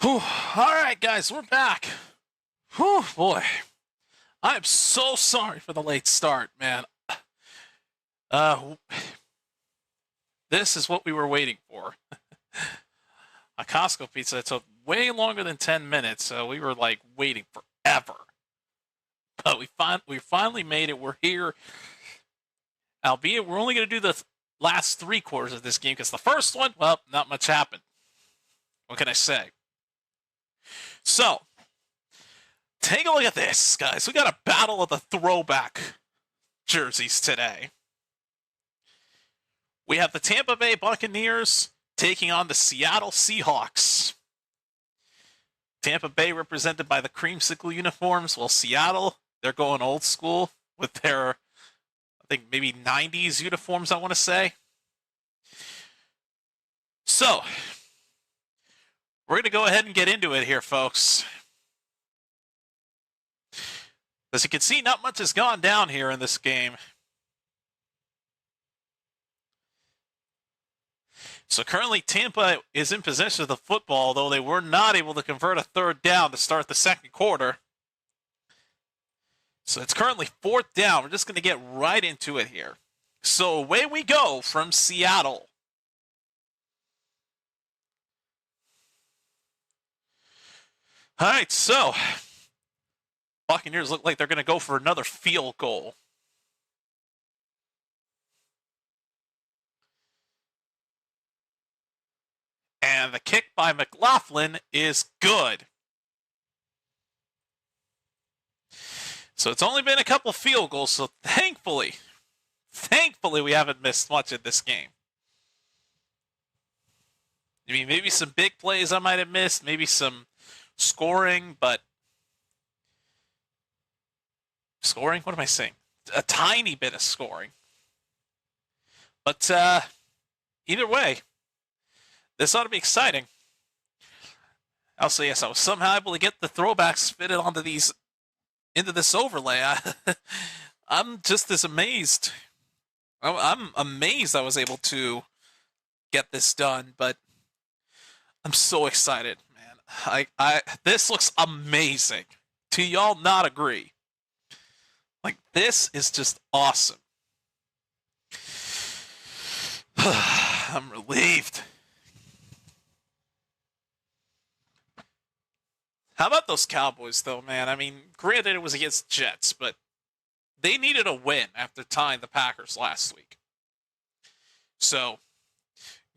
Whew. All right, guys, we're back. Whew, boy, I'm so sorry for the late start, man. Uh, this is what we were waiting for. A Costco pizza took way longer than 10 minutes, so we were like waiting forever. But we finally made it. We're here. Albeit, we're only going to do the last 3 quarters of this game because the first one, well, not much happened. What can I say? So, take a look at this, guys. We got a battle of the throwback jerseys today. We have the Tampa Bay Buccaneers taking on the Seattle Seahawks. Tampa Bay represented by the creamsicle uniforms, while Seattle, they're going old school with their, I think, maybe 90s uniforms, I want to say. So, we're going to go ahead and get into it here, folks. As you can see, not much has gone down here in this game. So currently, Tampa is in possession of the football, though they were not able to convert a third down to start the second quarter. So it's currently 4th down. We're just going to get right into it here. So away we go from Seattle. All right, so Buccaneers look like they're going to go for another field goal. And the kick by McLaughlin is good. So it's only been a couple field goals, so thankfully we haven't missed much in this game. I mean, maybe some big plays I might have missed, maybe some scoring, but scoring? What am I saying? A tiny bit of scoring. But either way, this ought to be exciting. Also, yes, I was somehow able to get the throwbacks fitted onto these, into this overlay. I'm just as amazed. I'm amazed I was able to get this done, but I'm so excited, man. This looks amazing. Do y'all not agree? Like, this is just awesome. I'm relieved. How about those Cowboys, though, man? I mean, granted it was against the Jets, but they needed a win after tying the Packers last week. So,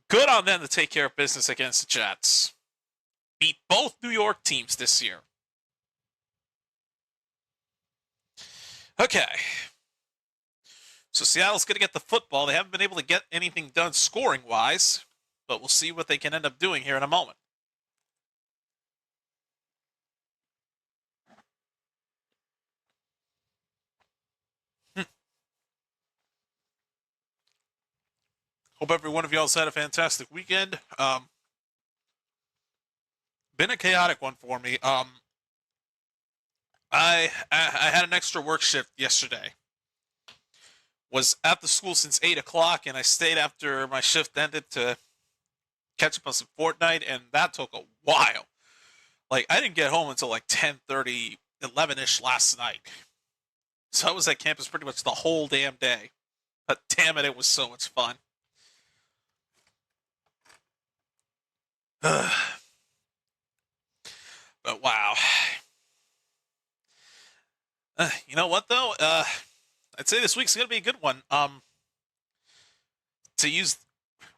good on them to take care of business against the Jets. Beat both New York teams this year. Okay. So Seattle's going to get the football. They haven't been able to get anything done scoring-wise, but we'll see what they can end up doing here in a moment. Hope every one of y'all's had a fantastic weekend. Been a chaotic one for me. I had an extra work shift yesterday. Was at the school since 8 o'clock, and I stayed after my shift ended to catch up on some Fortnite, and that took a while. Like, I didn't get home until like 10:30, 11-ish last night. So I was at campus pretty much the whole damn day. But damn it was so much fun. But wow. You know what, though? I'd say this week's going to be a good one. We're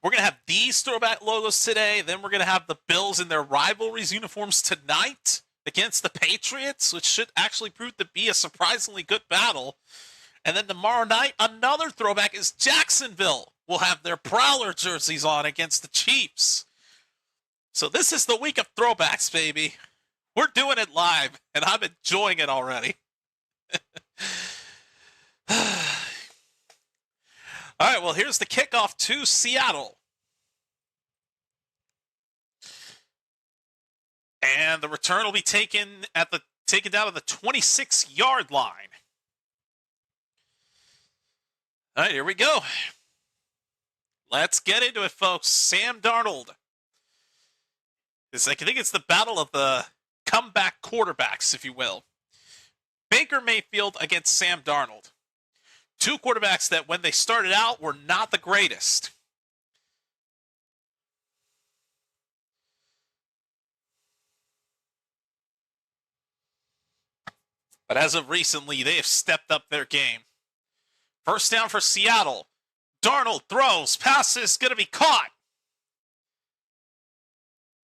going to have these throwback logos today. Then we're going to have the Bills in their rivalries uniforms tonight against the Patriots, which should actually prove to be a surprisingly good battle. And then tomorrow night, another throwback is Jacksonville will have their Prowler jerseys on against the Chiefs. So this is the week of throwbacks, baby. We're doing it live, and I'm enjoying it already. All right, well, here's the kickoff to Seattle. And the return will be taken down at the 26-yard line. All right, here we go. Let's get into it, folks. Sam Darnold It's like, I think it's the battle of the comeback quarterbacks, if you will. Baker Mayfield against Sam Darnold. Two quarterbacks that, when they started out, were not the greatest. But as of recently, they have stepped up their game. First down for Seattle. Darnold throws. Pass is going to be caught.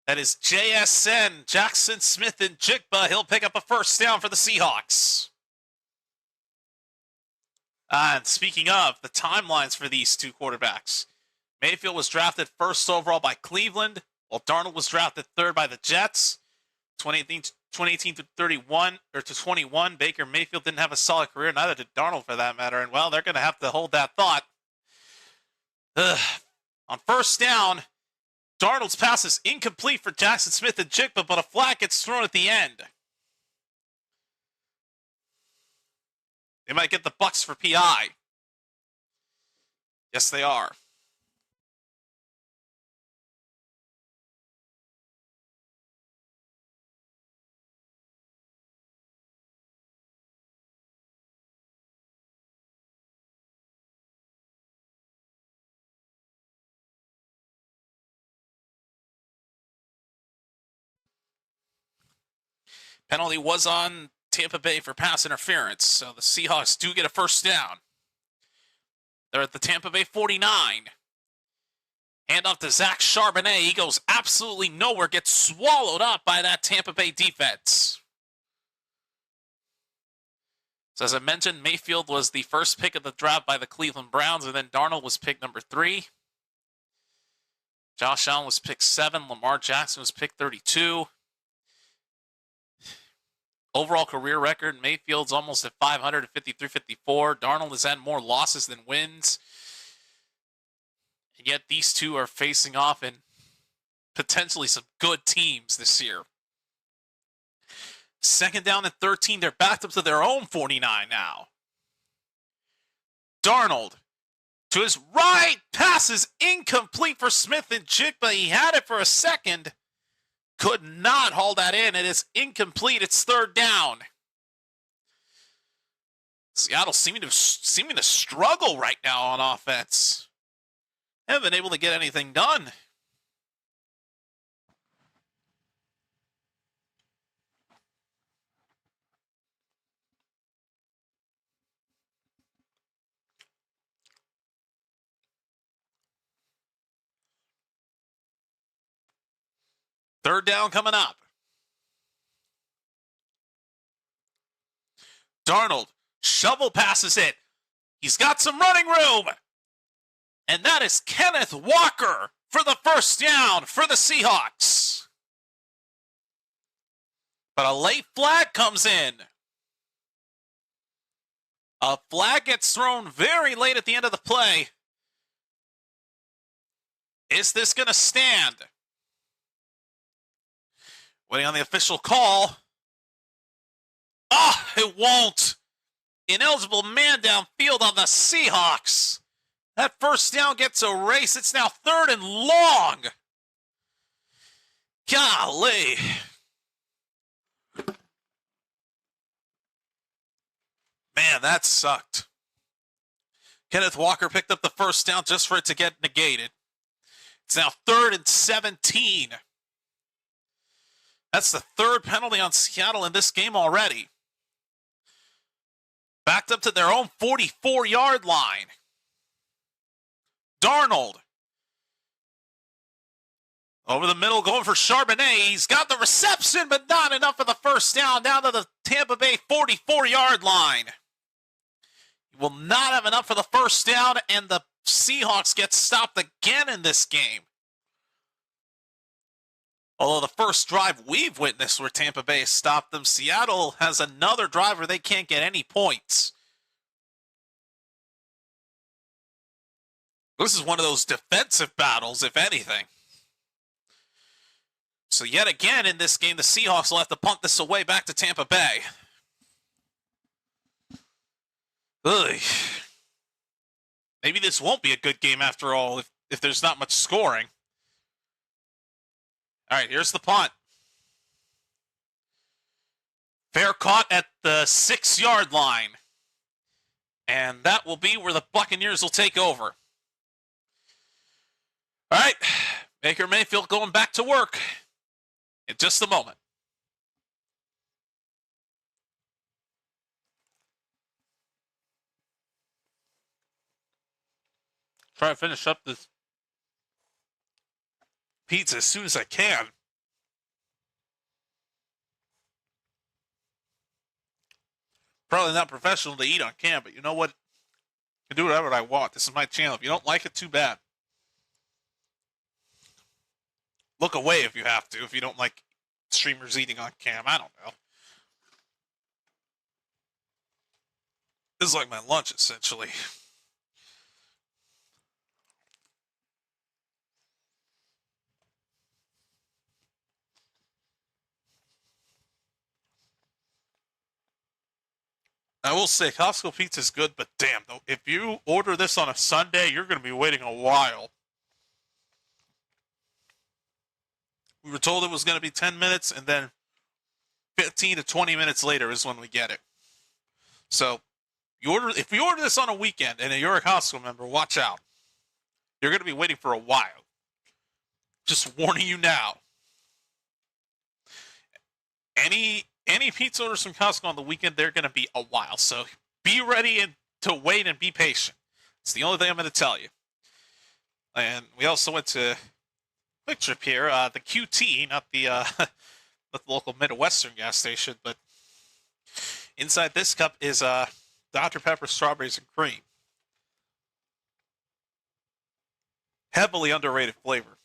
That is JSN, Jackson Smith and Jigba. He'll pick up a first down for the Seahawks. And speaking of the timelines for these two quarterbacks, Mayfield was drafted first overall by Cleveland, while Darnold was drafted third by the Jets. 2018 to 31 or to 21, Baker Mayfield didn't have a solid career, neither did Darnold for that matter. And well, they're going to have to hold that thought. On first down, Darnold's pass is incomplete for Jackson Smith and Jigba, but a flag gets thrown at the end. They might get the Bucs for PI. Yes, they are. Penalty was on Tampa Bay for pass interference, so the Seahawks do get a first down. They're at the Tampa Bay 49. Hand off to Zach Charbonnet. He goes absolutely nowhere, gets swallowed up by that Tampa Bay defense. So as I mentioned, Mayfield was the first pick of the draft by the Cleveland Browns, and then Darnold was pick number 3. Josh Allen was pick 7. Lamar Jackson was pick 32. Overall career record, Mayfield's almost at 500 at 53-54. Darnold has had more losses than wins. And yet these two are facing off in potentially some good teams this year. Second down and 13. They're backed up to their own 49 now. Darnold to his right. Pass is incomplete for Smith and Jigba. He had it for a second. Could not haul that in. It is incomplete. It's third down. Seattle seeming to struggle right now on offense. Haven't been able to get anything done. Third down coming up. Darnold shovel passes it. He's got some running room. And that is Kenneth Walker for the first down for the Seahawks. But a late flag comes in. A flag gets thrown very late at the end of the play. Is this going to stand? Waiting on the official call. Ah, it won't. Ineligible man downfield on the Seahawks. That first down gets erased. It's now third and long. Golly. Man, that sucked. Kenneth Walker picked up the first down just for it to get negated. It's now third and 17. That's the third penalty on Seattle in this game already. Backed up to their own 44-yard line. Darnold. Over the middle, going for Charbonnet. He's got the reception, but not enough for the first down. Down to the Tampa Bay 44-yard line. He will not have enough for the first down, and the Seahawks get stopped again in this game. Although the first drive we've witnessed where Tampa Bay stopped them, Seattle has another drive where they can't get any points. This is one of those defensive battles, if anything. So yet again in this game, the Seahawks will have to punt this away back to Tampa Bay. Ugh. Maybe this won't be a good game after all if there's not much scoring. All right, here's the punt. Fair caught at the 6-yard line. And that will be where the Buccaneers will take over. All right, Baker Mayfield going back to work in just a moment. Try to finish up this pizza as soon as I can. Probably not professional to eat on cam, but you know what? I can do whatever I want. This is my channel. If you don't like it, too bad. Look away if you have to, if you don't like streamers eating on cam. I don't know. This is like my lunch, essentially. I will say Costco pizza is good, but damn, though, if you order this on a Sunday, you're going to be waiting a while. We were told it was going to be 10 minutes, and then 15 to 20 minutes later is when we get it. So, if you order this on a weekend and you're a Costco member, watch out. You're going to be waiting for a while. Just warning you now. Any pizza orders from Costco on the weekend, they're going to be a while. So be ready to wait and be patient. It's the only thing I'm going to tell you. And we also went to Quick Trip here, the QT, not the local Midwestern gas station, but inside this cup is Dr. Pepper strawberries and cream. Heavily underrated flavor.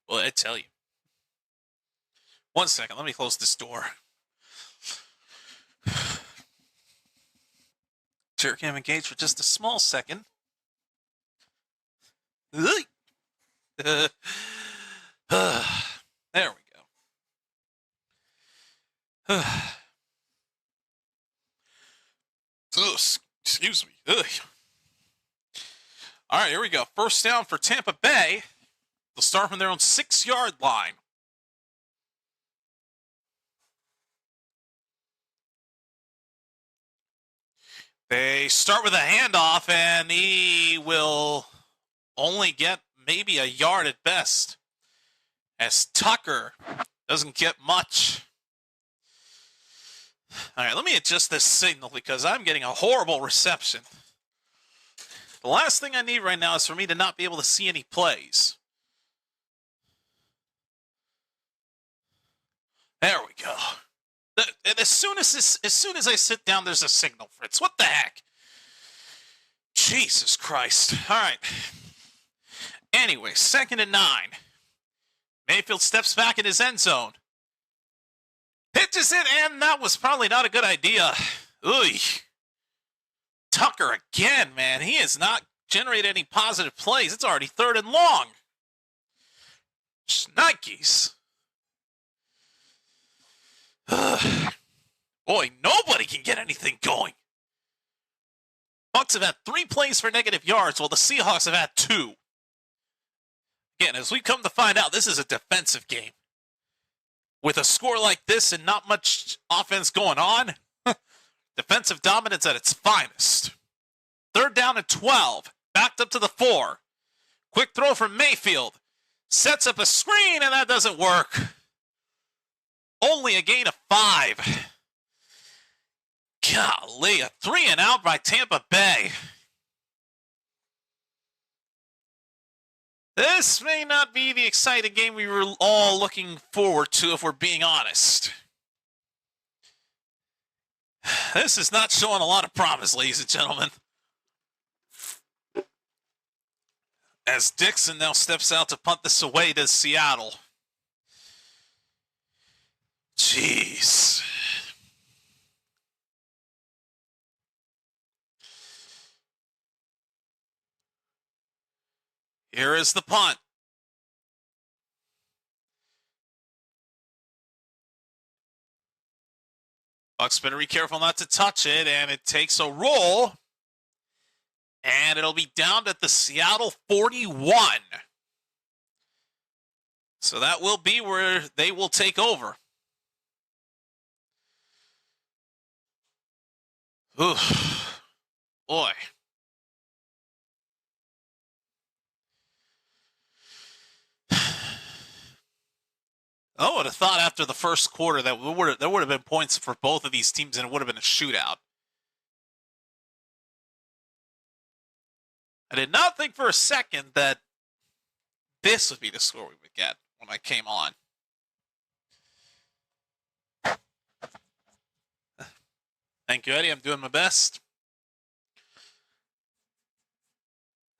Well, I tell you. 1 second, let me close this door. Chair cam engaged for just a small second. There we go. Excuse me. All right, here we go. First down for Tampa Bay. They'll start from their own 6-yard line. They start with a handoff, and he will only get maybe a yard at best, as Tucker doesn't get much. All right, let me adjust this signal because I'm getting a horrible reception. The last thing I need right now is for me to not be able to see any plays. There we go. And as soon as I sit down, there's a signal, Fritz. What the heck? Jesus Christ. All right. Anyway, 2nd and 9. Mayfield steps back in his end zone. Pitches it, and that was probably not a good idea. Ooh. Tucker again, man. He has not generated any positive plays. It's already 3rd and long. Shnikes. Boy, nobody can get anything going. Bucs have had 3 plays for negative yards, while the Seahawks have had 2. Again, as we come to find out, this is a defensive game. With a score like this and not much offense going on, defensive dominance at its finest. 3rd down and 12. Backed up to the 4. Quick throw from Mayfield. Sets up a screen, and that doesn't work. Only a gain of 5. Golly, a 3 and out by Tampa Bay. This may not be the exciting game we were all looking forward to, if we're being honest. This is not showing a lot of promise, ladies and gentlemen. As Dixon now steps out to punt this away to Seattle. Jeez. Here is the punt. Bucks better be careful not to touch it, and it takes a roll. And it'll be down at the Seattle 41. So that will be where they will take over. Ooh, boy. I would have thought after the first quarter that there would have been points for both of these teams and it would have been a shootout. I did not think for a second that this would be the score we would get when I came on. Thank you, Eddie. I'm doing my best.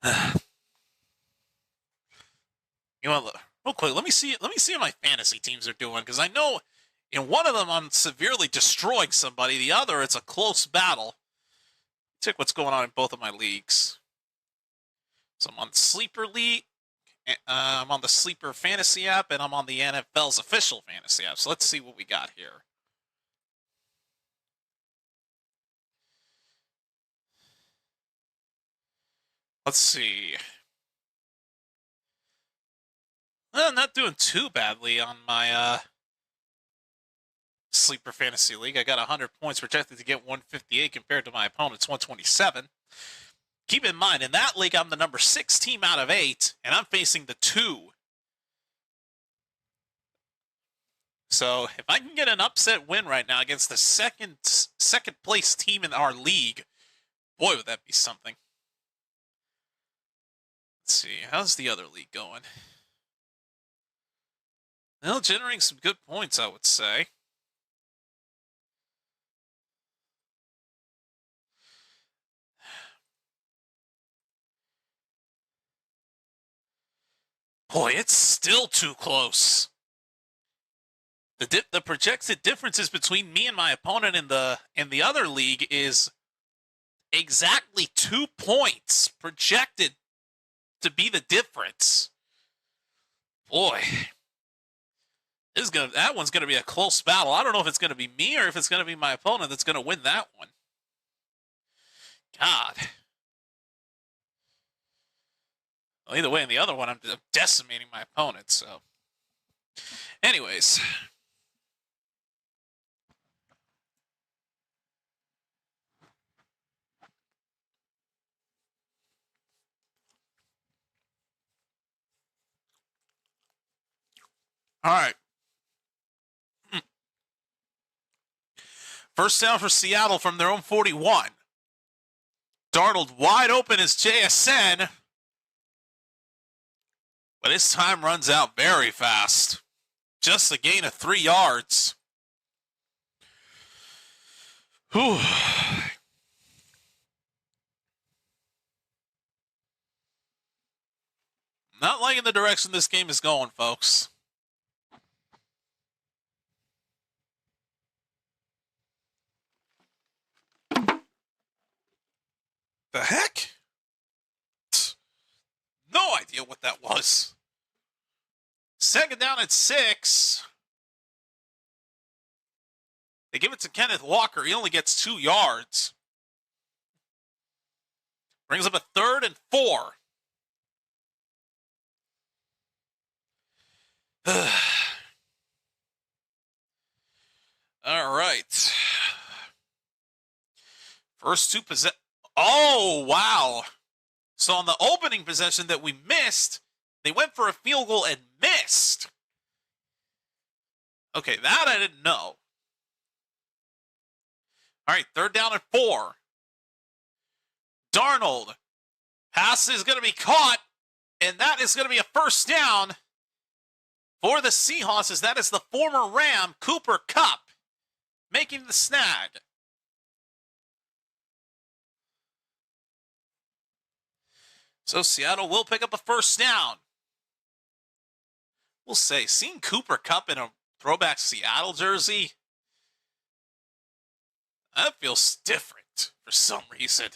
You know what? Real quick, let me see how my fantasy teams are doing, because I know in one of them I'm severely destroying somebody. The other, it's a close battle. Check what's going on in both of my leagues. So I'm on the Sleeper League. I'm on the Sleeper Fantasy app, and I'm on the NFL's official fantasy app. So let's see what we got here. Let's see. Well, I'm not doing too badly on my Sleeper Fantasy League. I got 100 points, projected to get 158 compared to my opponent's 127. Keep in mind, in that league, I'm the number 6 team out of 8, and I'm facing the 2. So if I can get an upset win right now against the second place team in our league, boy, would that be something. Let's see, how's the other league going? Well, generating some good points, I would say. Boy, it's still too close. The projected differences between me and my opponent in the other league is exactly 2 points projected to be the difference. Boy, that one's gonna be a close battle. I don't know if it's gonna be me or if it's gonna be my opponent that's gonna win that one. God. Well, either way, in the other one, I'm decimating my opponent. So, anyways. All right. First down for Seattle from their own 41. Darnold wide open as JSN. But his time runs out very fast. Just a gain of 3 yards. Whew. Not liking the direction this game is going, folks. The heck? No idea what that was. Second down at 6. They give it to Kenneth Walker. He only gets 2 yards. Brings up a 3rd and 4. All right. First 2 possessions. Oh, wow. So on the opening possession that we missed, they went for a field goal and missed. Okay, that I didn't know. All right, 3rd down and 4. Darnold. Pass is going to be caught, and that is going to be a first down for the Seahawks, as that is the former Ram, Cooper Kupp, making the snag. So Seattle will pick up a first down. We'll say, seeing Cooper Kupp in a throwback Seattle jersey, that feels different for some reason.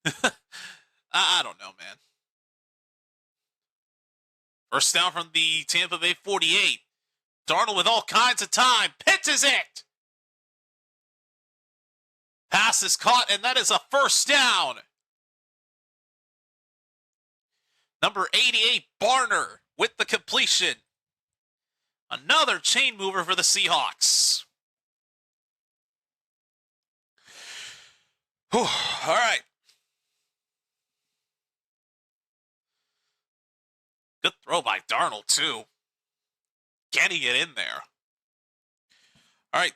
I don't know, man. First down from the Tampa Bay 48. Darnold with all kinds of time. Pitches it. Pass is caught, and that is a first down. Number 88, Barner, with the completion. Another chain mover for the Seahawks. Whew, all right. Good throw by Darnold, too. Getting it in there. All right.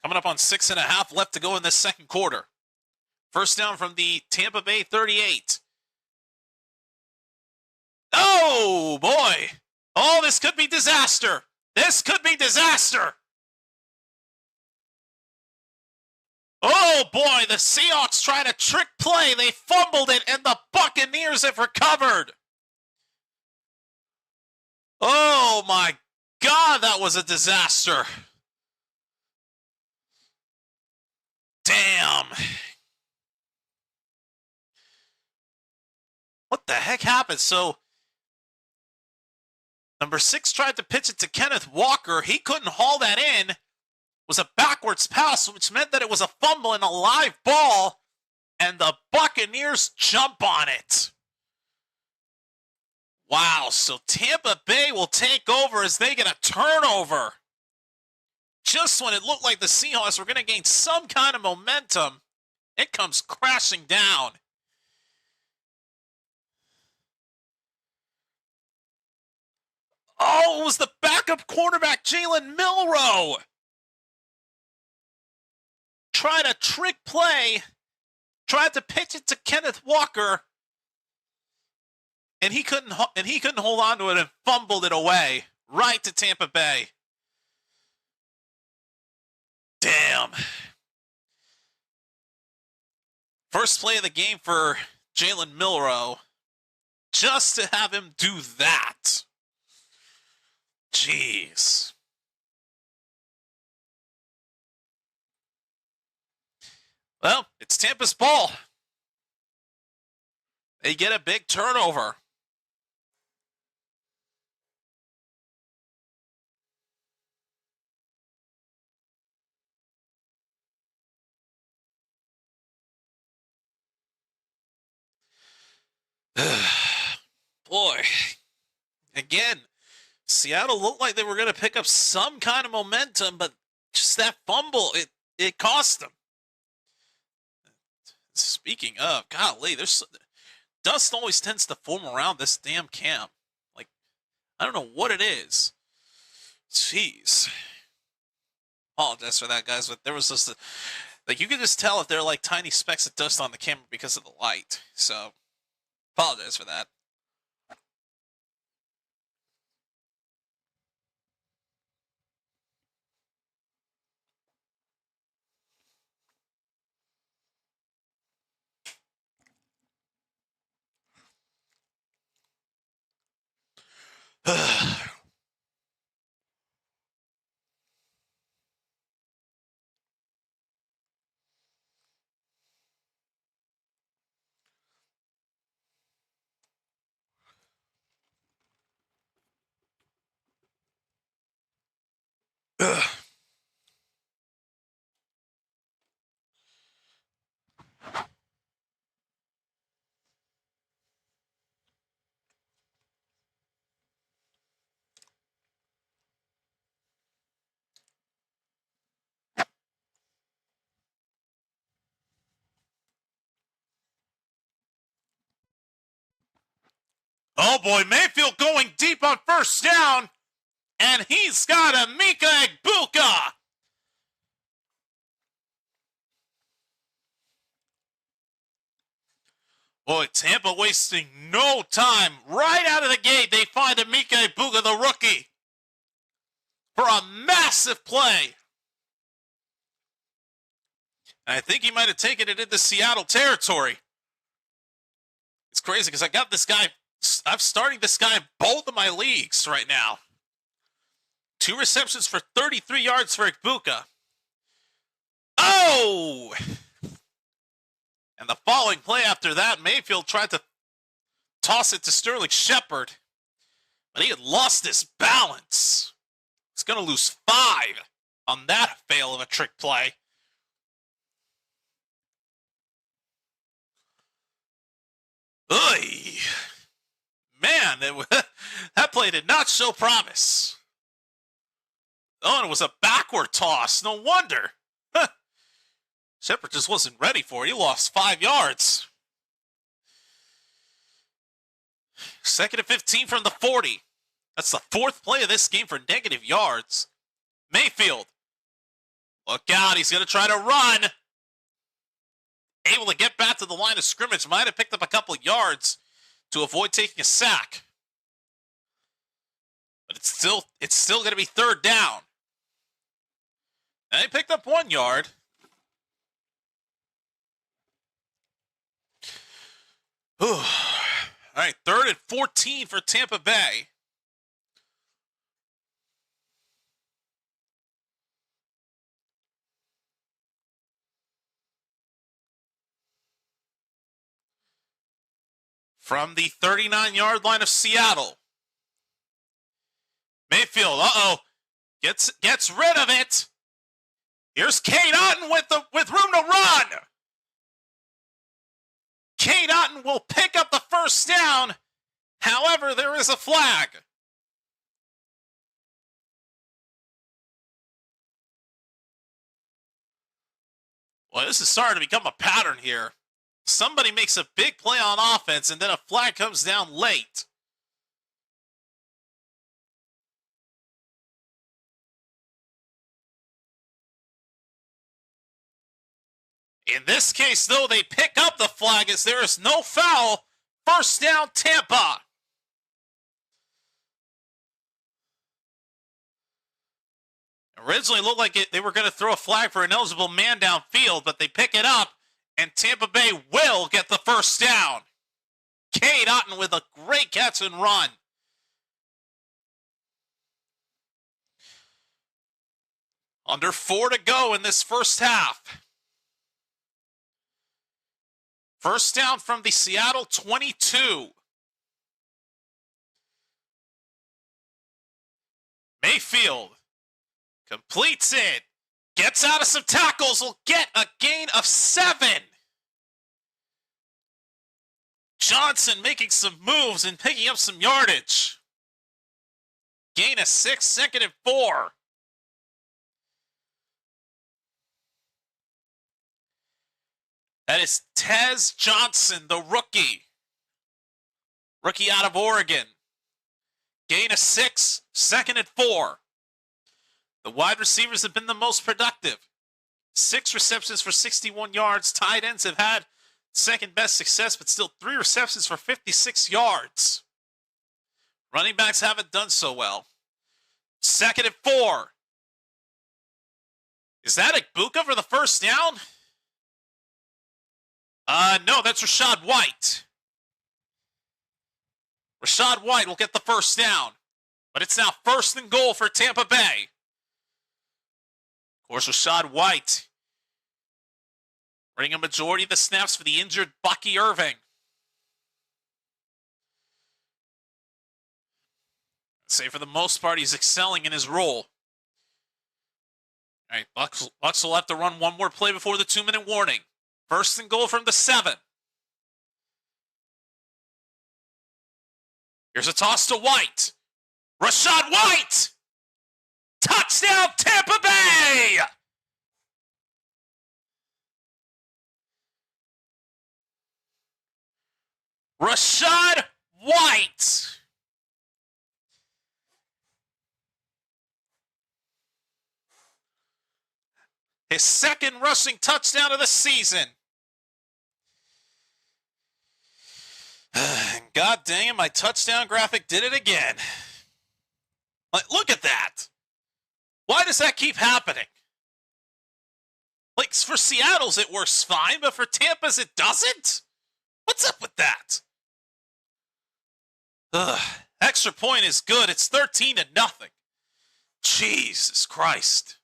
Coming up on 6.5 left to go in this second quarter. First down from the Tampa Bay 38. Oh, boy. Oh, this could be disaster. This could be disaster. Oh, boy. The Seahawks tried a trick play. They fumbled it, and the Buccaneers have recovered. Oh, my God. That was a disaster. Damn. What the heck happened? So, number 6 tried to pitch it to Kenneth Walker. He couldn't haul that in. It was a backwards pass, which meant that it was a fumble and a live ball, and the Buccaneers jump on it. Wow, so Tampa Bay will take over as they get a turnover. Just when it looked like the Seahawks were going to gain some kind of momentum, it comes crashing down. Oh, it was the backup quarterback, Jalen Milroe. Tried a trick play, tried to pitch it to Kenneth Walker, and he couldn't hold on to it and fumbled it away right to Tampa Bay. Damn. First play of the game for Jalen Milroe. Just to have him do that. Jeez. Well, it's Tampa's ball. They get a big turnover. Boy, again, Seattle looked like they were going to pick up some kind of momentum, but just that fumble, it cost them. Speaking of, golly, there's dust always tends to form around this damn camp. Like, I don't know what it is. Jeez. Apologize for that, guys, but there was just like, you could just tell if there are like tiny specks of dust on the camera because of the light. So, apologize for that. Oh boy, Mayfield going deep on first down, and he's got a Mika Egbuka. Boy, Tampa wasting no time. Right out of the gate, they find a Mika Egbuka, the rookie, for a massive play. And I think he might have taken it into Seattle territory. It's crazy because I got this guy. I'm starting this guy in both of my leagues right now. 2 receptions for 33 yards for Egbuka. Oh! And the following play after that, Mayfield tried to toss it to Sterling Shepard. But he had lost his balance. He's going to lose 5 on that fail of a trick play. Oy. Man, that play did not show promise. Oh, and it was a backward toss. No wonder. Shepard just wasn't ready for it. He lost 5 yards. 2nd and 15 from the 40. That's the 4th play of this game for negative yards. Mayfield. Look out. He's going to try to run. Able to get back to the line of scrimmage. Might have picked up a couple of yards to avoid taking a sack. But it's still going to be 3rd down. And he picked up 1 yard. All right, 3rd and 14 for Tampa Bay. From the 39-yard line of Seattle. Mayfield, gets rid of it. Here's Cade Otton with room to run. Cade Otton will pick up the 1st down. However, there is a flag. Well, this is starting to become a pattern here. Somebody makes a big play on offense, and then a flag comes down late. In this case, though, they pick up the flag as there is no foul. 1st down, Tampa. Originally, it looked like they were going to throw a flag for an eligible man downfield, but they pick it up, and Tampa Bay will get the 1st down. Cade Otton with a great catch and run. Under 4 to go in this 1st half. 1st down from the Seattle 22. Mayfield completes it. Gets out of some tackles. Will get a gain of 7. Johnson making some moves and picking up some yardage. Gain of 6, 2nd and 4. That is Tez Johnson, the rookie. Rookie out of Oregon. Gain of 6, 2nd and 4. The wide receivers have been the most productive. 6 receptions for 61 yards. Tight ends have had 2nd best success, but still 3 receptions for 56 yards. Running backs haven't done so well. 2nd and 4. Is that Igbuka for the 1st down? No, that's Rachaad White. Rachaad White will get the 1st down. But it's now 1st and goal for Tampa Bay. Of course, Rachaad White running a majority of the snaps for the injured Bucky Irving. I'd say for the most part, he's excelling in his role. All right, Bucks will have to run one more play before the 2-minute warning. 1st and goal from the 7. Here's a toss to White. Rachaad White! Touchdown, Tampa Bay! Rachaad White! His 2nd rushing touchdown of the season. God dang it, my touchdown graphic did it again. Like, look at that. Why does that keep happening? Like, for Seattle's it works fine, but for Tampa's it doesn't? What's up with that? Extra point is good. It's 13-0. Jesus Christ.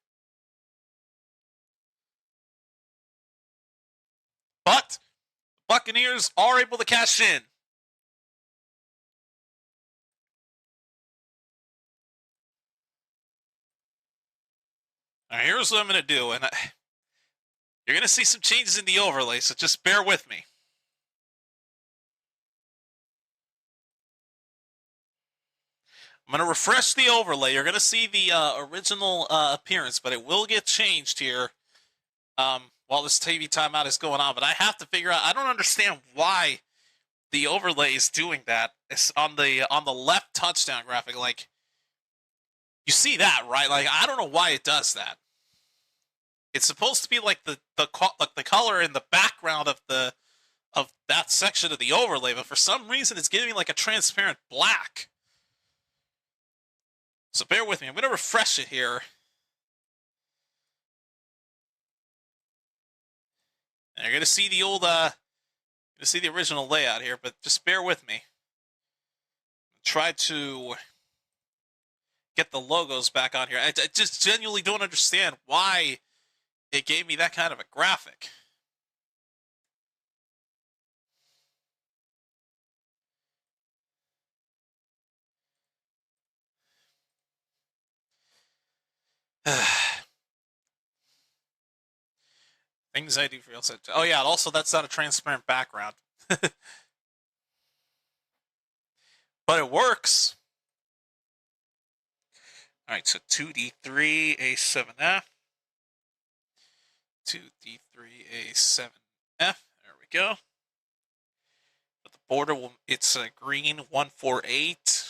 But Buccaneers are able to cash in. All right, here's what I'm going to do, and you're going to see some changes in the overlay, so just bear with me. I'm going to refresh the overlay. You're going to see the original appearance, but it will get changed here while this TV timeout is going on. But I have to figure out. I don't understand why the overlay is doing that. It's on the left touchdown graphic. Like, you see that, right? Like, I don't know why it does that. It's supposed to be like the color in the background of that section of the overlay, but for some reason it's giving me like a transparent black. So bear with me. I'm going to refresh it here. And you're going to see the old, the original layout here, but just bear with me. Try to get the logos back on here. I just genuinely don't understand why it gave me that kind of a graphic. Things I do for real. Oh yeah, also that's not a transparent background. But it works. Alright, so 2D3, A7F. 2D3, A7F. There we go. But the border will, it's green 148.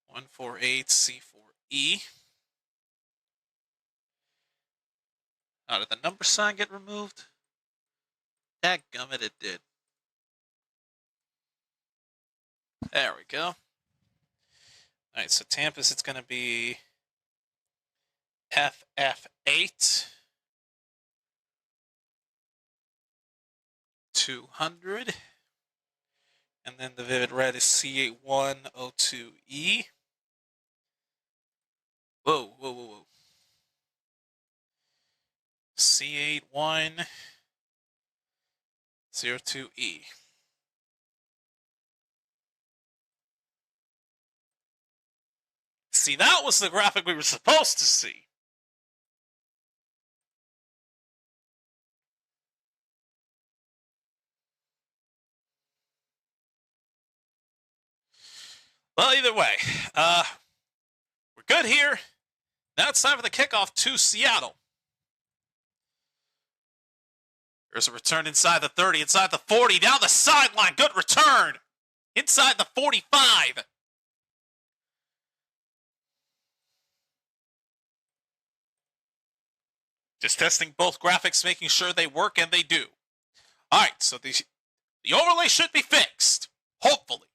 148 C4E. How did the number sign get removed? Dadgummit, it did. There we go. Alright, so Tampa's, it's going to be FF8. 200. And then the Vivid Red is C8102E. Whoa, whoa, whoa, whoa. C8102E. See, that was the graphic we were supposed to see. Well, either way, we're good here. Now it's time for the kickoff to Seattle. There's a return inside the 30, inside the 40, down the sideline. Good return. Inside the 45. Just testing both graphics, making sure they work, and they do. All right, so the overlay should be fixed. Hopefully.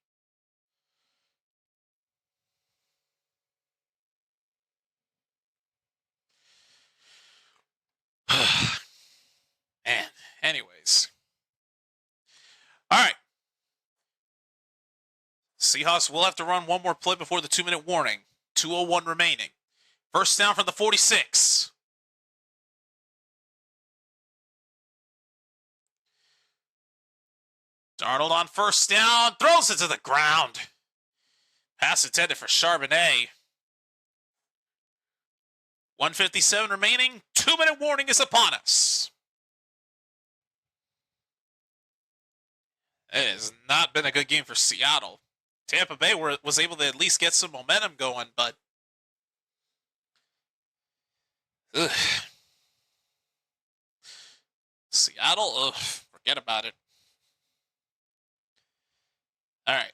Man, anyways. All right. Seahawks will have to run one more play before the 2-minute warning. 2:01 remaining. First down from the 46. Darnold on first down. Throws it to the ground. Pass intended for Charbonnet. 1:57 remaining. 2-minute warning is upon us. It has not been a good game for Seattle. Tampa Bay was able to at least get some momentum going, but Seattle, forget about it. All right.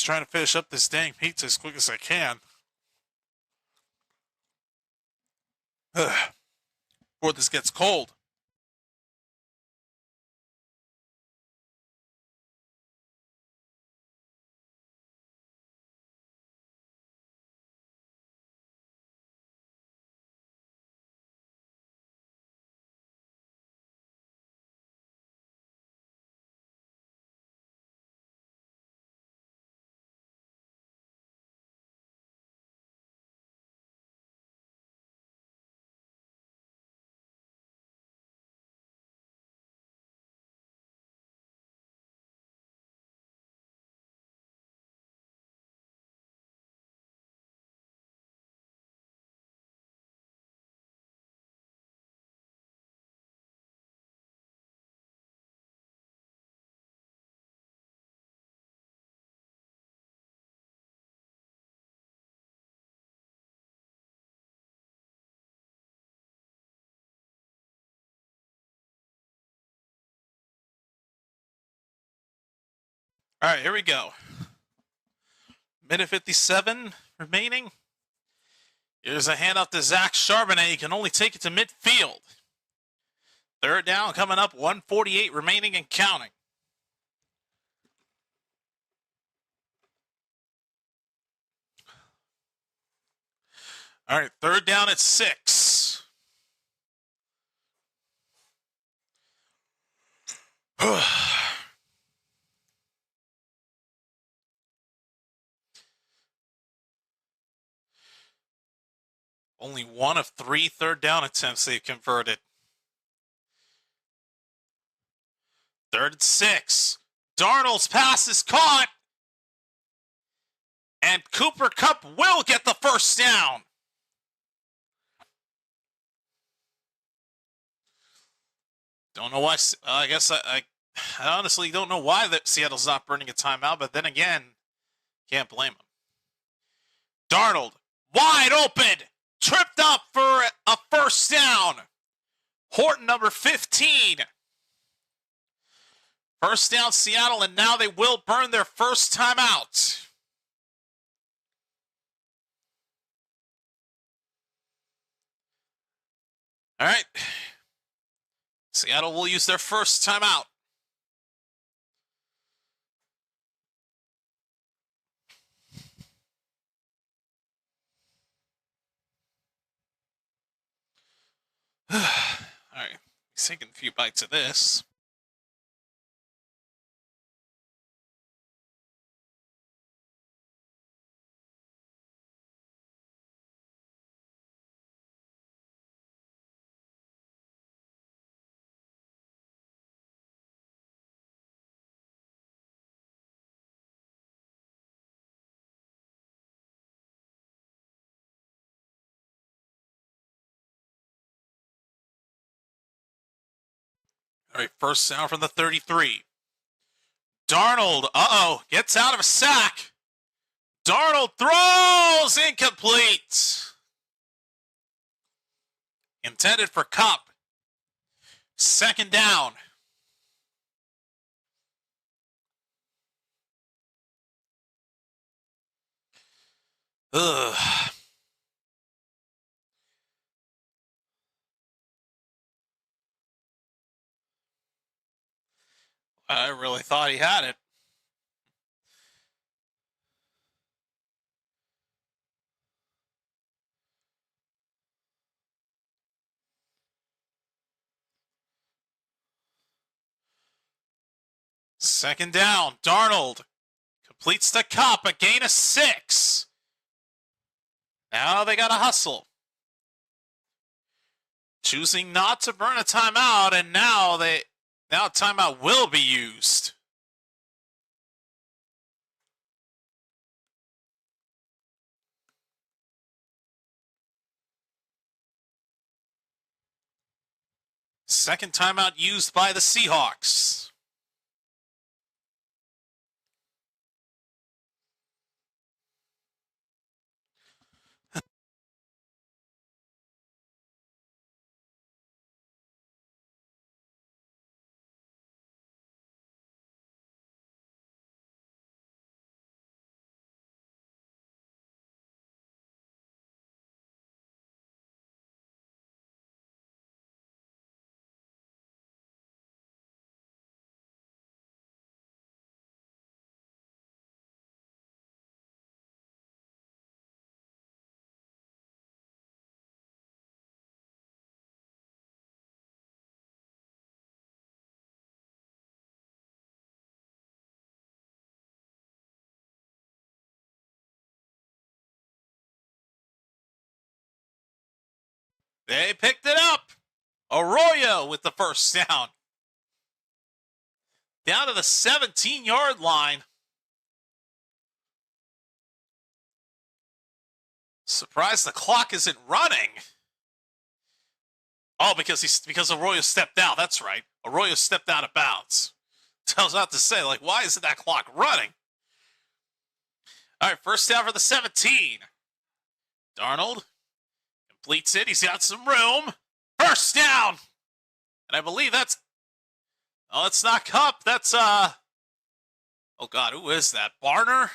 Just trying to finish up this dang pizza as quick as I can. Before this gets cold. All right, here we go. Minute 57 remaining. Here's a handoff to Zach Charbonnet. He can only take it to midfield. Third down coming up, 1:48 remaining and counting. All right, third down at 6. Only 1 of 3 third down attempts they've converted. Third and 6. Darnold's pass is caught. And Cooper Kupp will get the first down. Don't know why. I guess I honestly don't know why that Seattle's not burning a timeout, but then again, can't blame them. Darnold, wide open, tripped up for a first down. Horton, number 15. First down, Seattle, and now they will burn their first timeout. All right. Seattle will use their first timeout. All right. He's taking a few bites of this. All right, first down from the 33. Darnold, gets out of a sack. Darnold throws incomplete. Intended for Kupp. Second down. Ugh. I really thought he had it. Second down. Darnold completes the Kupp, a gain of 6. Now they got to hustle. Choosing not to burn a timeout, and now timeout will be used. Second timeout used by the Seahawks. They picked it up. Arroyo with the first down. Down to the 17-yard line. Surprised the clock isn't running. Oh, because Arroyo stepped out. That's right. Arroyo stepped out of bounds. I was about to say, like, why isn't that clock running? All right, first down for the 17. Darnold completes it. He's got some room. First down. And I believe that's... Oh, that's not Cup. That's, oh, God, who is that? Barner?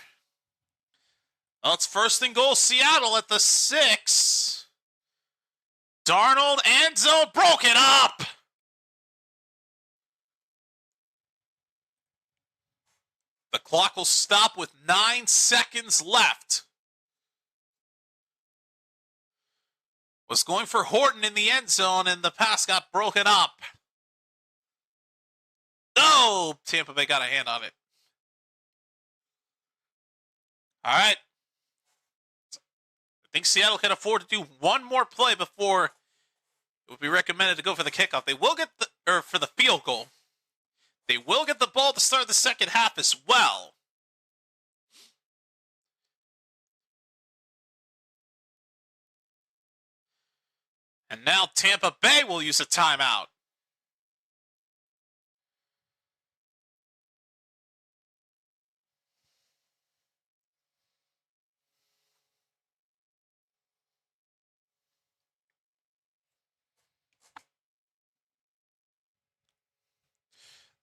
Well, it's first and goal, Seattle at the 6. Darnold, end zone, broken up. The clock will stop with 9 seconds left. Was going for Horton in the end zone, and the pass got broken up. Oh, Tampa Bay got a hand on it. All right. I think Seattle can afford to do one more play before it would be recommended to go for the kickoff. They will get for the field goal. They will get the ball to start the second half as well. And now Tampa Bay will use a timeout.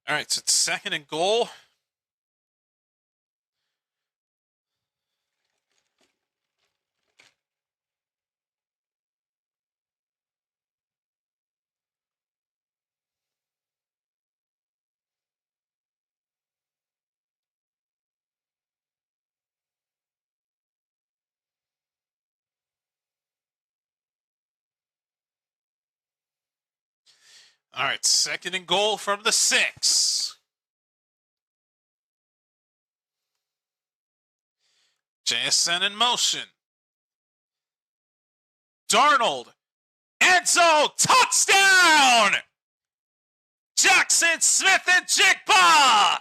All right, so it's second and goal. All right, second and goal from the 6. JSN in motion. Darnold. End zone. Touchdown! Jackson Smith-Njigba!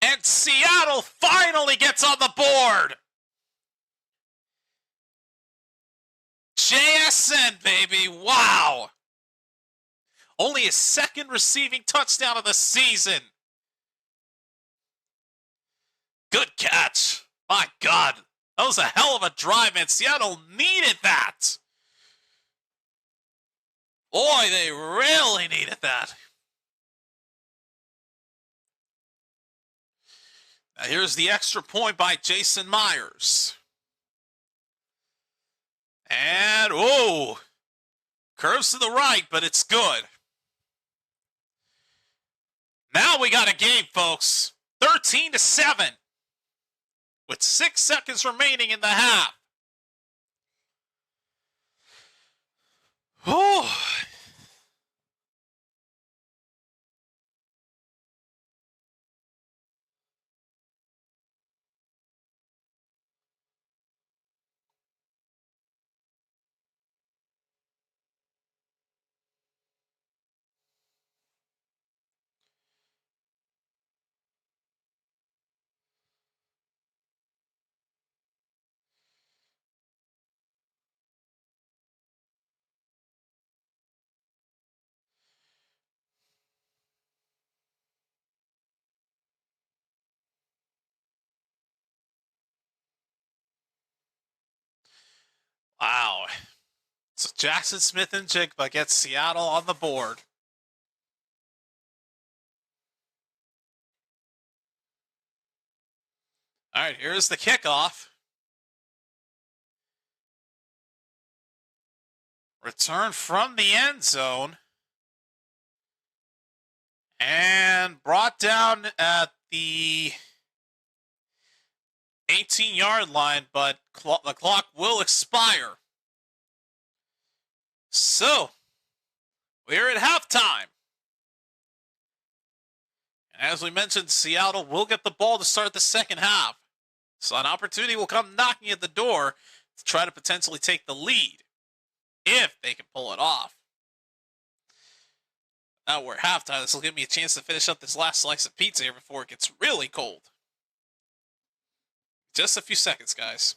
And Seattle finally gets on the board. JSN, baby. Wow. Only his second receiving touchdown of the season. Good catch. My God. That was a hell of a drive, man. Seattle needed that. Boy, they really needed that. Now here's the extra point by Jason Myers. And, oh, curves to the right, but it's good. Now we got a game, folks. 13-7. With 6 seconds remaining in the half. Oh. Wow. So Jackson Smith-Njigba gets Seattle on the board. All right, here's the kickoff. Return from the end zone. And brought down at the 18-yard line, but the clock will expire. So, we're at halftime. And as we mentioned, Seattle will get the ball to start the second half. So an opportunity will come knocking at the door to try to potentially take the lead if they can pull it off. Now we're at halftime. This will give me a chance to finish up this last slice of pizza here before it gets really cold. Just a few seconds, guys.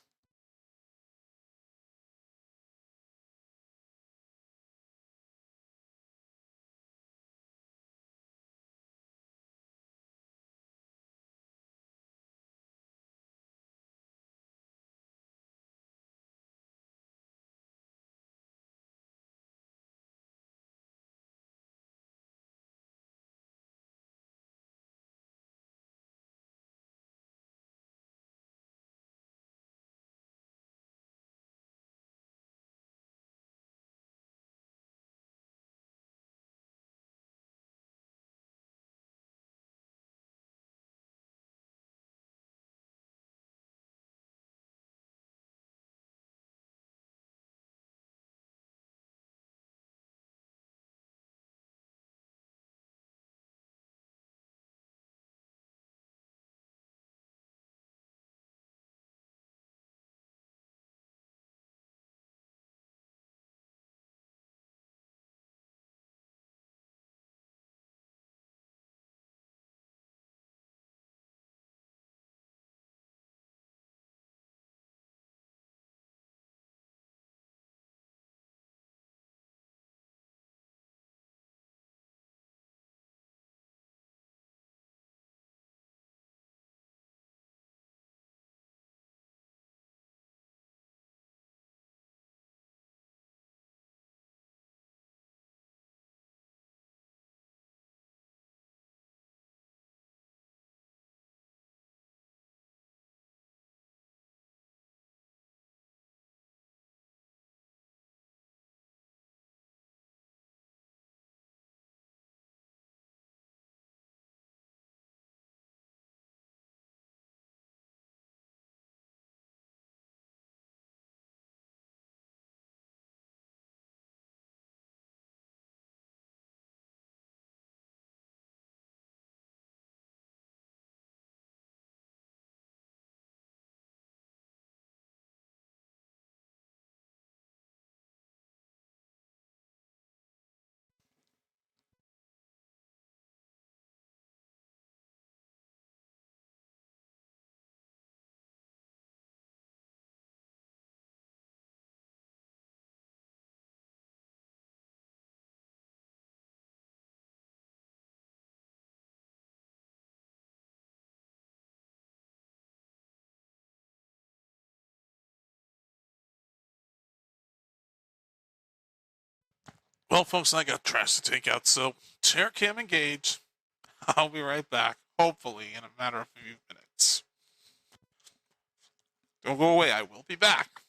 Well, folks, I got trash to take out, so chair cam engage. I'll be right back, hopefully in a matter of a few minutes. Don't go away, I will be back.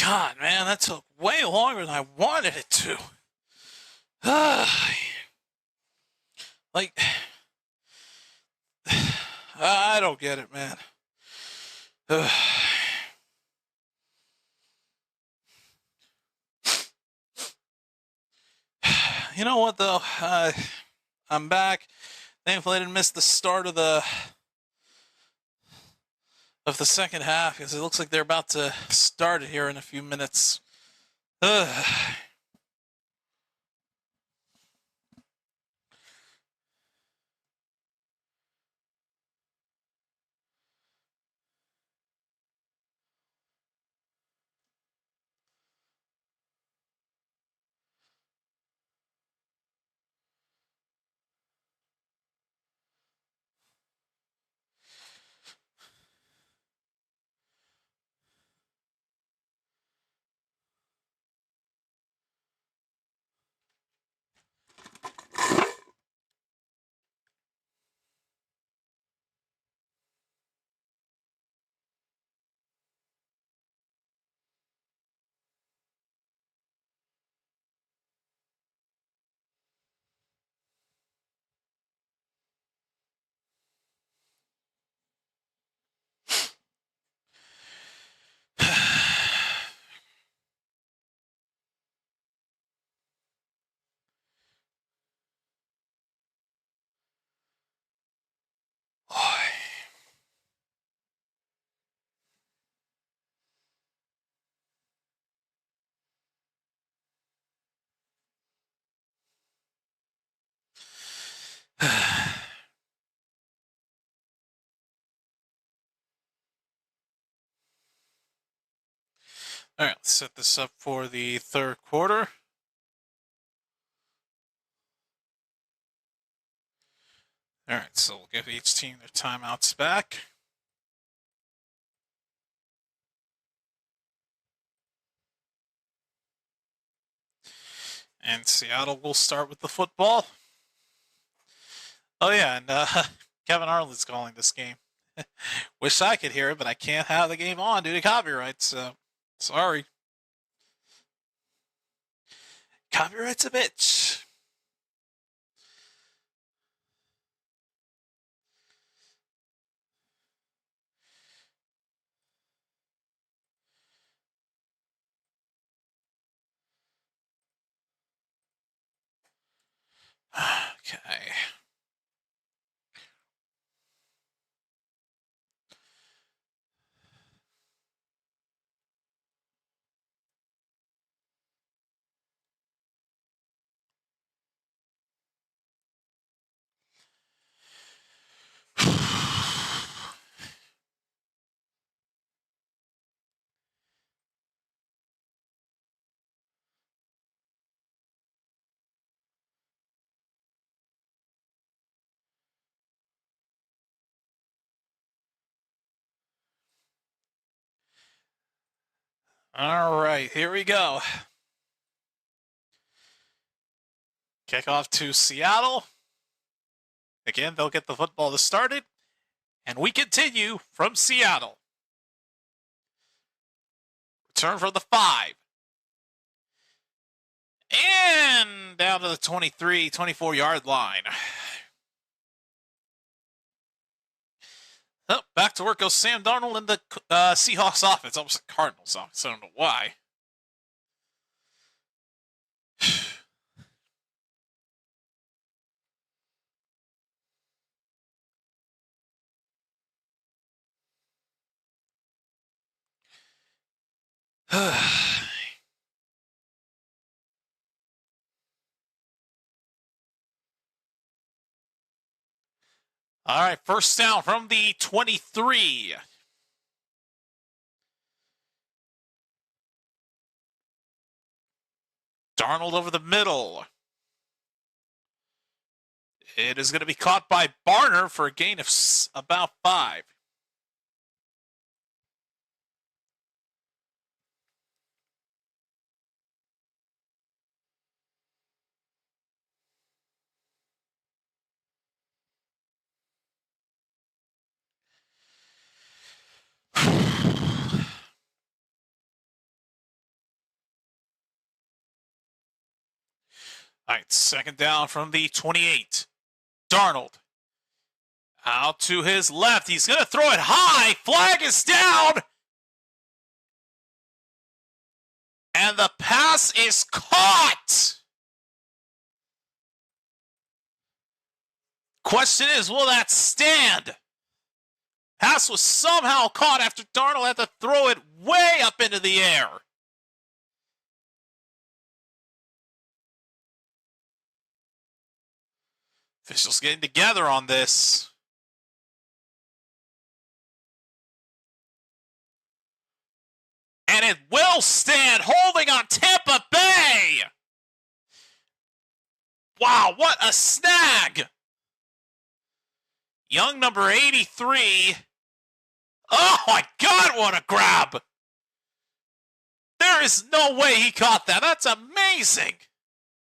God, man, that took way longer than I wanted it to. Like, I don't get it, man. You know what, though? I'm back. Thankfully, I didn't miss the start of the second half because it looks like they're about to start it here in a few minutes. All right, let's set this up for the third quarter. All right, so we'll give each team their timeouts back. And Seattle will start with the football. Oh, yeah, and Kevin Harlan's calling this game. Wish I could hear it, but I can't have the game on due to copyright, so sorry. Copyright's a bitch. Okay. All right, here we go. Kickoff to Seattle. Again, they'll get the football to start it. And we continue from Seattle. Return for the 5. And down to the 23, 24-yard line. Oh, back to work goes Sam Darnold in the Seahawks offense. Almost a Cardinals offense. I don't know why. All right, first down from the 23. Darnold over the middle. It is going to be caught by Barner for a gain of about 5. All right, second down from the 28. Darnold out to his left. He's going to throw it high. Flag is down. And the pass is caught. Question is, will that stand? Pass was somehow caught after Darnold had to throw it way up into the air. Officials getting together on this. And it will stand, holding on Tampa Bay. Wow, what a snag. Young number 83. Oh my God, what a grab. There is no way he caught that. That's amazing.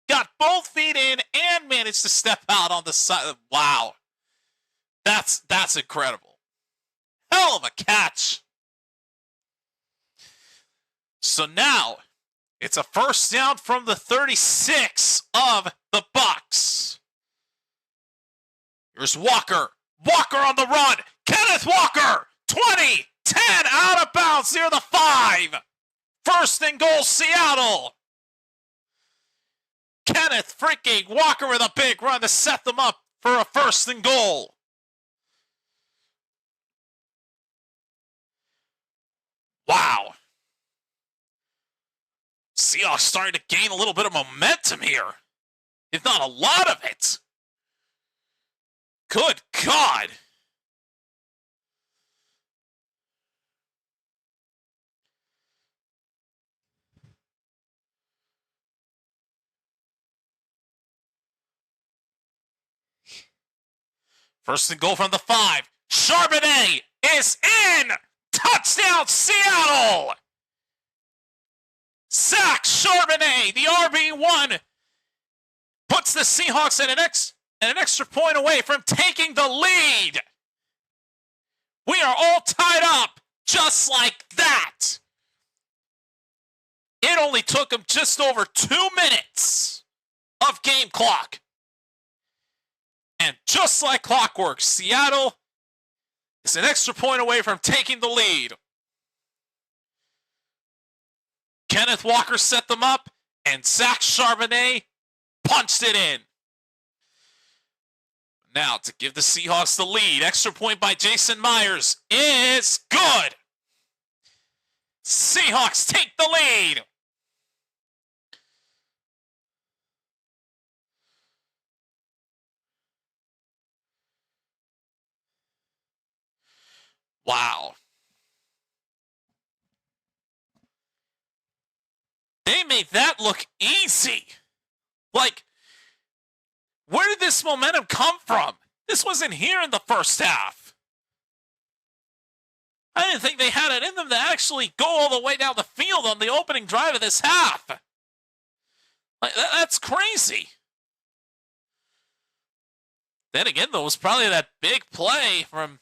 Got both feet in and managed to step out on the side. Wow. That's incredible. Hell of a catch. So now it's a first down from the 36 of the Bucs. Here's Walker. Walker on the run. Kenneth Walker. 20, 10, out of bounds near the 5. First and goal, Seattle. Kenneth freaking Walker with a big run to set them up for a first and goal. Wow. Seahawks starting to gain a little bit of momentum here, if not a lot of it. Good God. First and goal from the 5. Charbonnet is in. Touchdown, Seattle. Zach Charbonnet, the RB1, puts the Seahawks at an extra point away from taking the lead. We are all tied up just like that. It only took them just over 2 minutes of game clock. And just like clockwork, Seattle is an extra point away from taking the lead. Kenneth Walker set them up, and Zach Charbonnet punched it in. Now, to give the Seahawks the lead, extra point by Jason Myers is good. Seahawks take the lead. Wow. They made that look easy. Like, where did this momentum come from? This wasn't here in the first half. I didn't think they had it in them to actually go all the way down the field on the opening drive of this half. Like, that's crazy. Then again, though, it was probably that big play from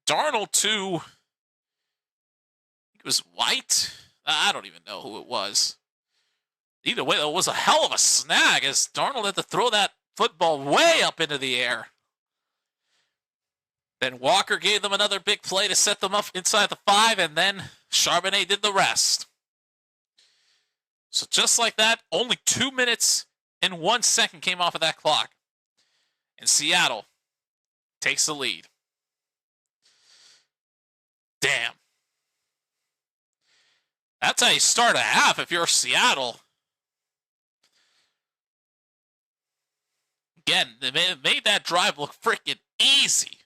Darnold to, I think it was White. I don't even know who it was. Either way, though, it was a hell of a snag as Darnold had to throw that football way up into the air. Then Walker gave them another big play to set them up inside the 5, and then Charbonnet did the rest. So just like that, only 2 minutes and 1 second came off of that clock. And Seattle takes the lead. Damn. That's how you start a half if you're Seattle. Again, they made that drive look freaking easy.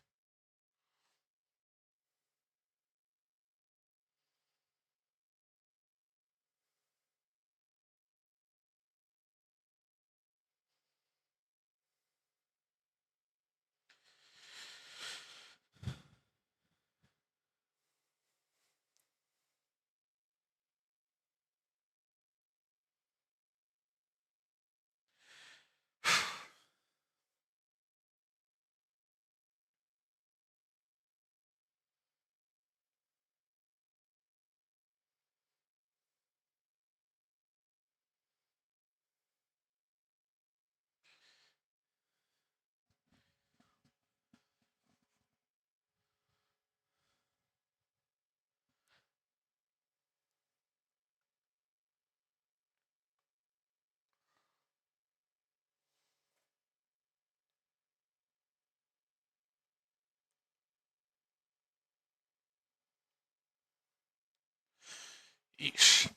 Eesh.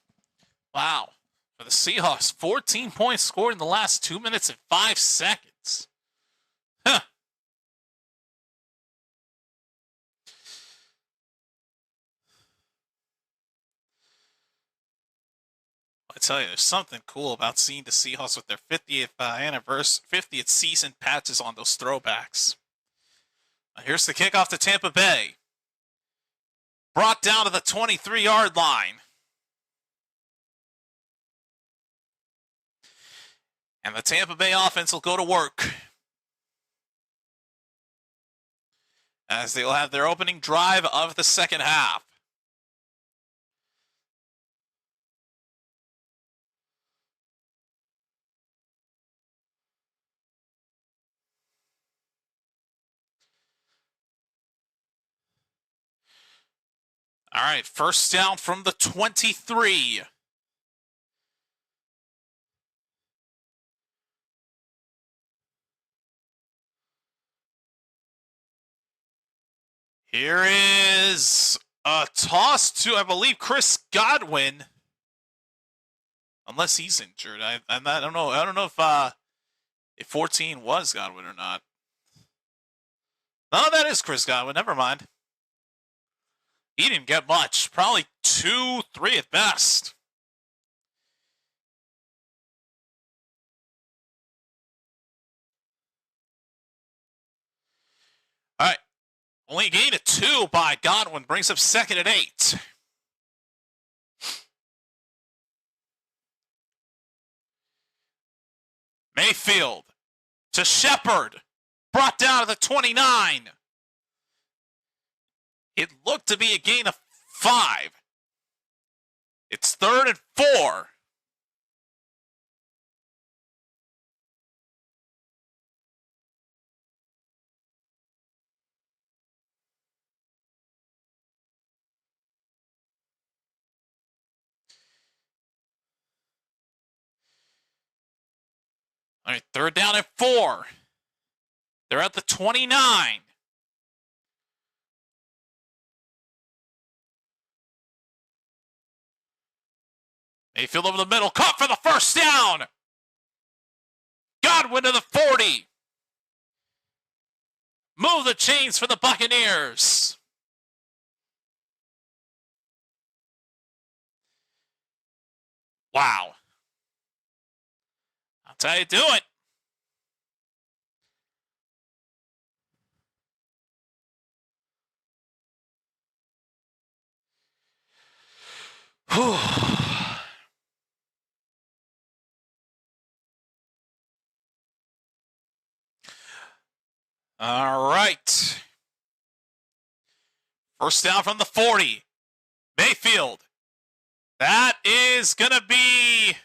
Wow. For the Seahawks, 14 points scored in the last 2 minutes and 5 seconds. Huh. I tell you, there's something cool about seeing the Seahawks with their 50th anniversary, 50th season patches on those throwbacks. Here's the kickoff to Tampa Bay. Brought down to the 23-yard line. And the Tampa Bay offense will go to work, as they'll have their opening drive of the second half. All right, first down from the 23. Here is a toss to, I believe, Chris Godwin. Unless he's injured. I don't know. I don't know if 14 was Godwin or not. No, that is Chris Godwin. Never mind. He didn't get much. Probably 2, 3 at best. All right. Only a gain of 2 by Godwin brings up second and 8. Mayfield to Shepard. Brought down to the 29. It looked to be a gain of 5. It's 3rd and 4. All right, 3rd down and 4. They're at the 29. Mayfield over the middle, caught for the first down. Godwin to the 40. Move the chains for the Buccaneers. Wow. That's how you do it. Whew. All right. First down from the 40. Mayfield. That is going to be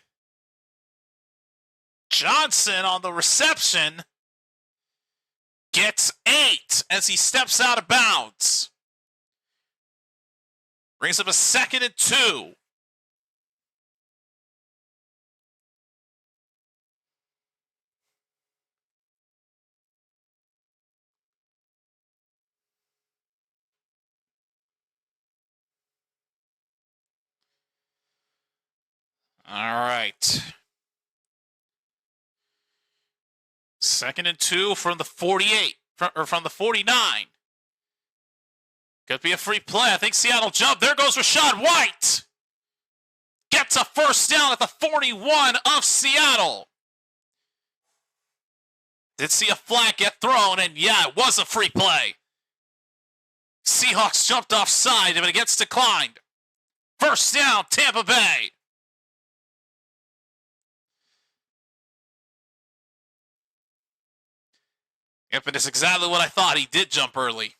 Johnson on the reception. Gets 8 as he steps out of bounds. Brings up a 2nd and 2. All right. 2nd and 2 from the 48, from the 49. Could be a free play. I think Seattle jumped. There goes Rachaad White. Gets a first down at the 41 of Seattle. Did see a flag get thrown, and yeah, it was a free play. Seahawks jumped offside, but it gets declined. First down, Tampa Bay. Yep, and it's exactly what I thought. He did jump early.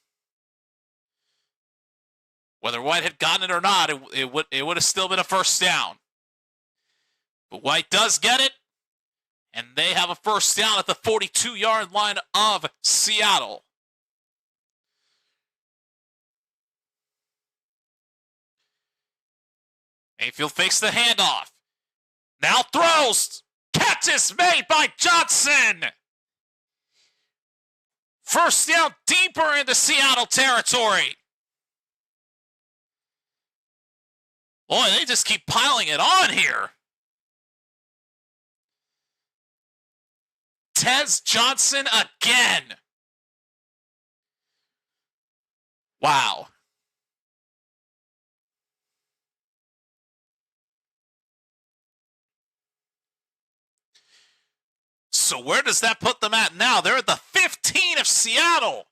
Whether White had gotten it or not, it would have still been a first down. But White does get it, and they have a first down at the 42-yard line of Seattle. Mayfield fakes the handoff. Now throws. Catch is made by Johnson. First down deeper into Seattle territory. Boy, they just keep piling it on here. Tez Johnson again. Wow. So where does that put them at now? They're at the 15 of Seattle.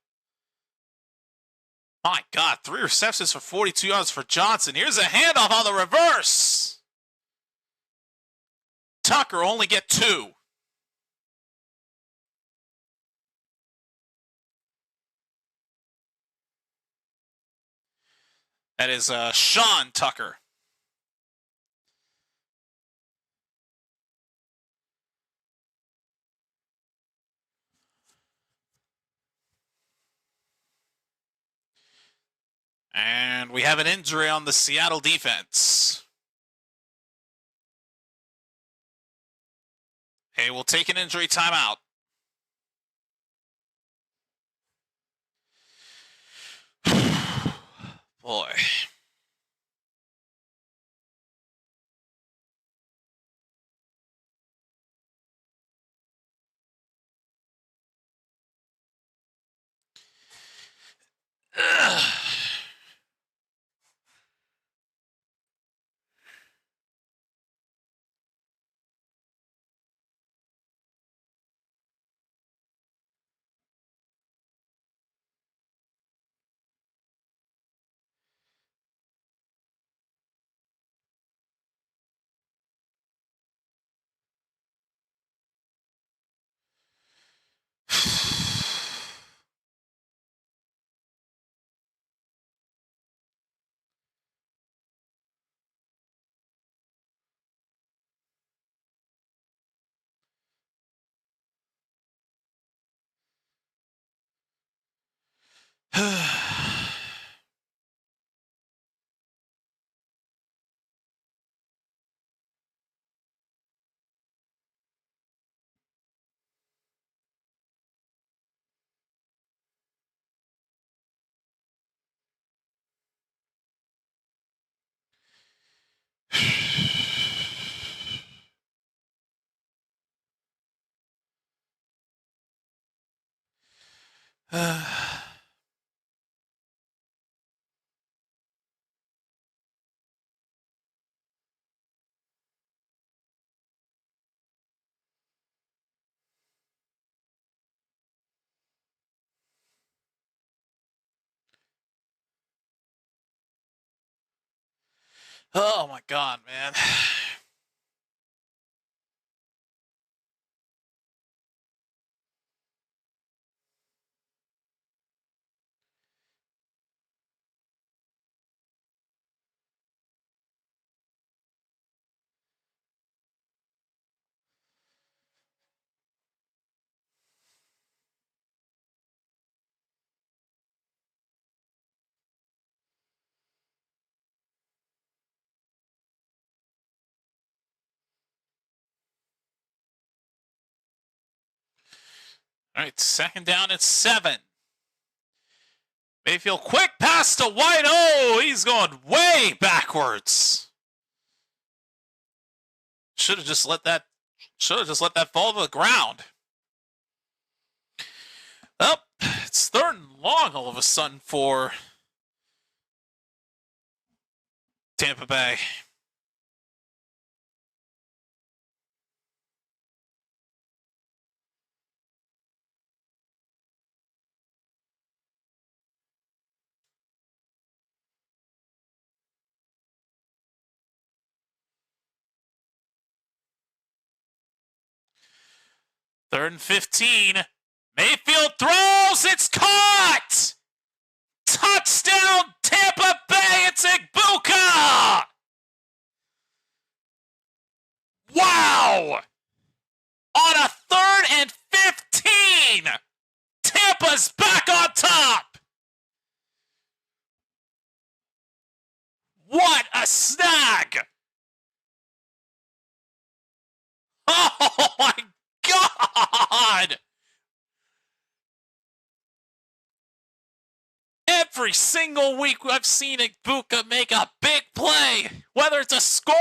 My God, 3 receptions for 42 yards for Johnson. Here's a handoff on the reverse. Tucker only get 2. That is Sean Tucker. And we have an injury on the Seattle defense. Hey, we'll take an injury timeout. Boy. Oh my God, man. All right, second down at 7. Mayfield, quick pass to White. Oh, he's going way backwards. Should have just let that fall to the ground. Oh, it's 3rd and long all of a sudden for Tampa Bay. Third and 15. Mayfield throws. It's caught. Touchdown, Tampa Bay. It's Igbuka. Wow. On a 3rd and 15. Tampa's back on top. What a snag. Oh, my God. Every single week I've seen Ibuka make a big play, whether it's a score,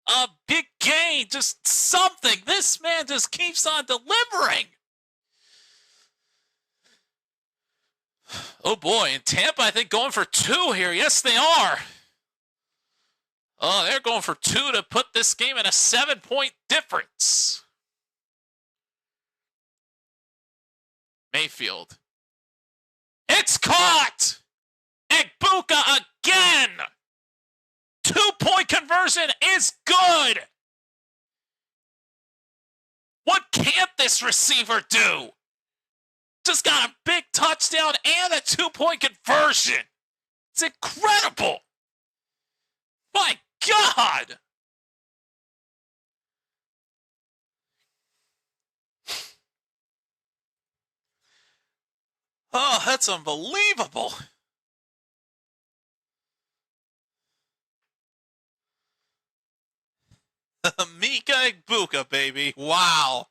a big gain, just something. This man just keeps on delivering. Oh boy, and Tampa, I think, going for 2 here. Yes, they are. Oh, they're going for 2 to put this game at a 7-point difference. Mayfield. It's caught! Ibuka again! 2-point conversion is good! What can't this receiver do? Just got a big touchdown and a 2-point conversion. It's incredible. My God. Oh, that's unbelievable. Mika Ibuka, baby. Wow.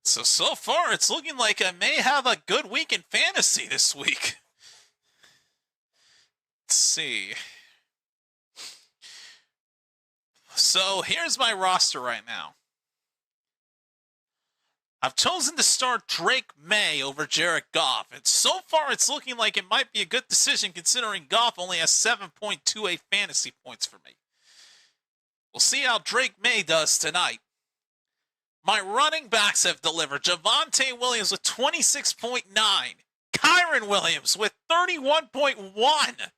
So far, it's looking like I may have a good week in fantasy this week. Let's see. So here's my roster right now. I've chosen to start Drake May over Jared Goff, and so far it's looking like it might be a good decision considering Goff only has 7.28 fantasy points for me. We'll see how Drake May does tonight. My running backs have delivered. Javonte Williams with 26.9. Kyron Williams with 31.1.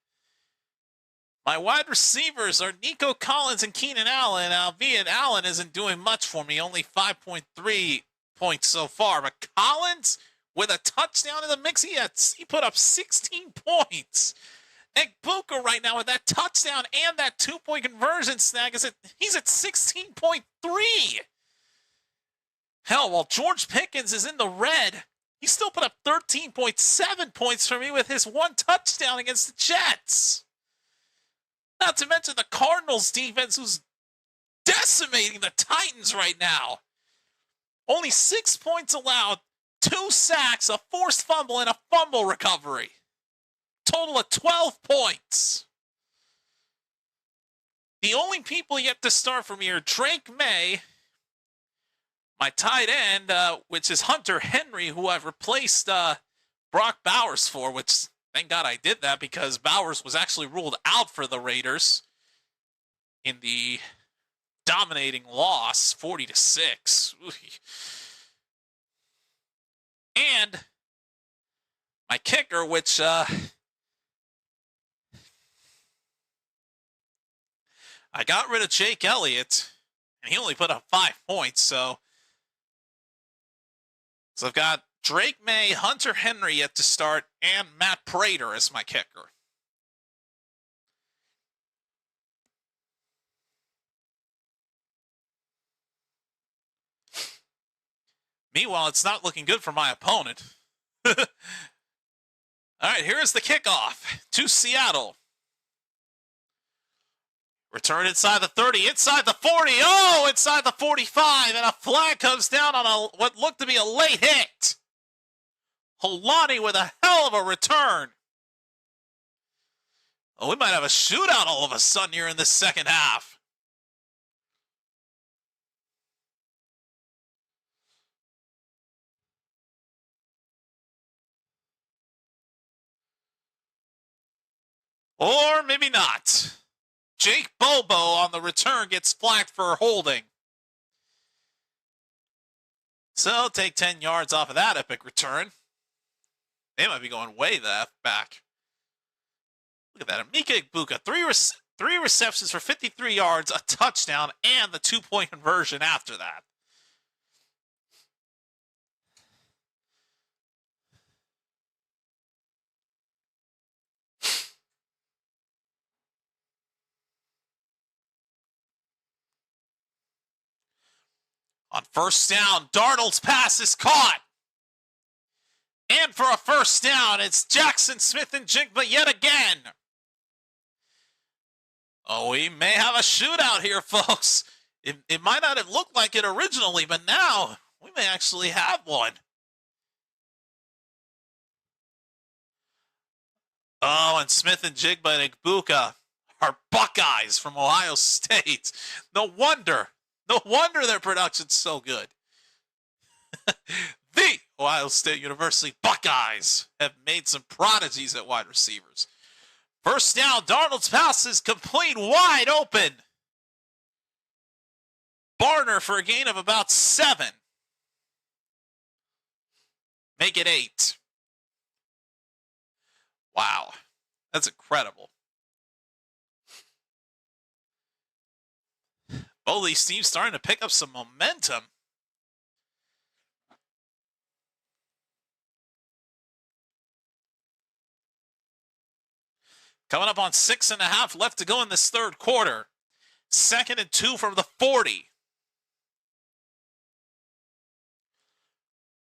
My wide receivers are Nico Collins and Keenan Allen, albeit Allen isn't doing much for me, only 5.3 points so far. But Collins, with a touchdown in the mix, he put up 16 points. Ibuka right now with that touchdown and that 2-point conversion snag, he's at 16.3. Hell, while George Pickens is in the red, he still put up 13.7 points for me with his 1 touchdown against the Jets. Not to mention the Cardinals defense, who's decimating the Titans right now. Only 6 points allowed, 2 sacks, a forced fumble, and a fumble recovery. Total of 12 points. The only people yet to start for me are Drake May, my tight end, which is Hunter Henry, who I've replaced Brock Bowers for, which thank God I did that because Bowers was actually ruled out for the Raiders in the dominating loss, 40-6. And my kicker, which I got rid of Jake Elliott, and he only put up 5 points, so I've got Drake May, Hunter Henry yet to start, and Matt Prater as my kicker. Meanwhile, it's not looking good for my opponent. All right, here's the kickoff to Seattle. Return inside the 30, inside the 40, oh, inside the 45, and a flag comes down on what looked to be a late hit. Holani with a hell of a return. Oh, we might have a shootout all of a sudden here in the second half. Or maybe not. Jake Bobo on the return gets flagged for holding. So take 10 yards off of that epic return. They might be going way the F back. Look at that. Mika Ibuka, three receptions for 53 yards, a touchdown, and the 2-point conversion after that. On first down, Darnold's pass is caught. And for a first down, it's Jackson Smith-Njigba yet again. Oh, we may have a shootout here, folks. It might not have looked like it originally, but now we may actually have one. Oh, and Smith-Njigba and Igbuka are Buckeyes from Ohio State. No wonder their production's so good. The Ohio State University Buckeyes have made some prodigies at wide receivers. First down, Darnold's pass is complete, wide open. Barner for a gain of about 7. Make it 8. Wow, that's incredible. Both these teams starting to pick up some momentum. Coming up on 6.5 left to go in this third quarter. 2nd and 2 from the 40.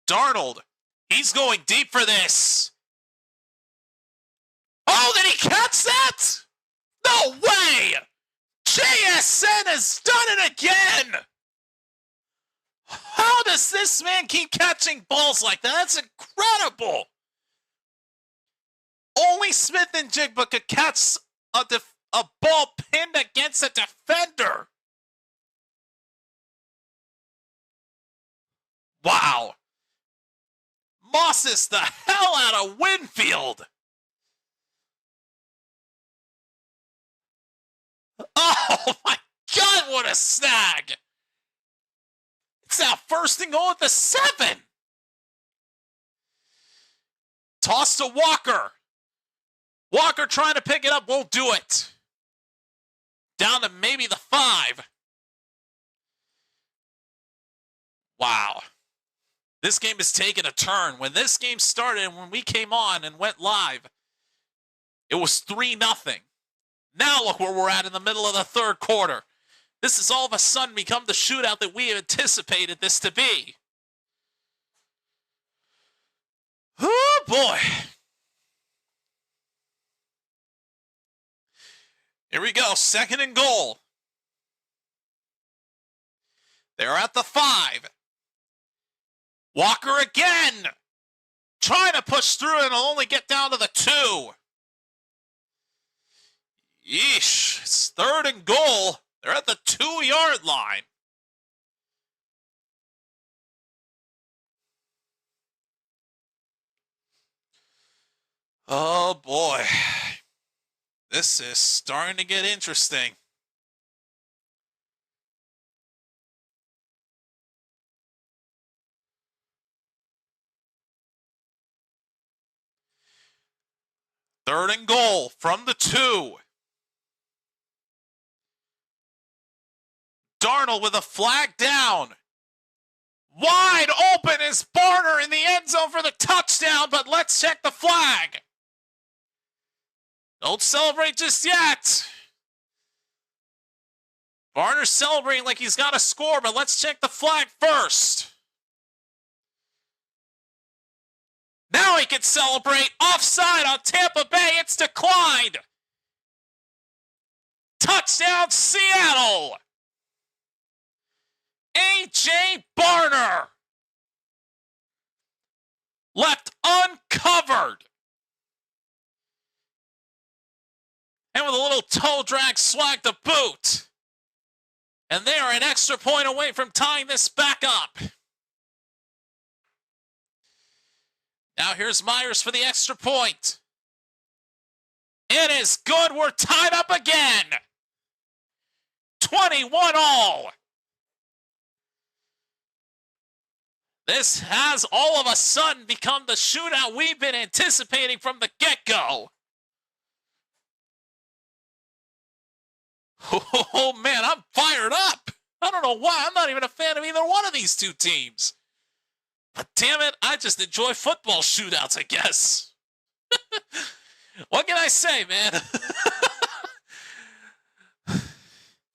Darnold, he's going deep for this. Oh, did he catch that? No way! JSN has done it again! How does this man keep catching balls like that? That's incredible! Only Smith-Njigba could catch a ball pinned against a defender. Wow. Mosses the hell out of Winfield. Oh my God, what a snag. It's now 1st and goal at the 7. Toss to Walker. Walker trying to pick it up, won't do it. Down to maybe the 5. Wow. This game has taken a turn. When this game started and when we came on and went live, it was 3-0. Now look where we're at in the middle of the third quarter. This has all of a sudden become the shootout that we anticipated this to be. Oh, boy. Here we go, 2nd and goal. They're at the 5. Walker again. Trying to push through and only get down to the 2. Yeesh, it's 3rd and goal. They're at the 2-yard line. Oh, boy. This is starting to get interesting. Third and goal from the 2. Darnold with a flag down. Wide open is Barner in the end zone for the touchdown, but let's check the flag. Don't celebrate just yet. Barner's celebrating like he's got a score, but let's check the flag first. Now he can celebrate. Offside on Tampa Bay. It's declined. Touchdown, Seattle. A.J. Barner. Left uncovered. And with a little toe drag swag to boot. And they are an extra point away from tying this back up. Now here's Myers for the extra point. It is good. We're tied up again. 21-all. This has all of a sudden become the shootout we've been anticipating from the get-go. Oh, man, I'm fired up. I don't know why. I'm not even a fan of either one of these two teams. But damn it, I just enjoy football shootouts, I guess. What can I say, man?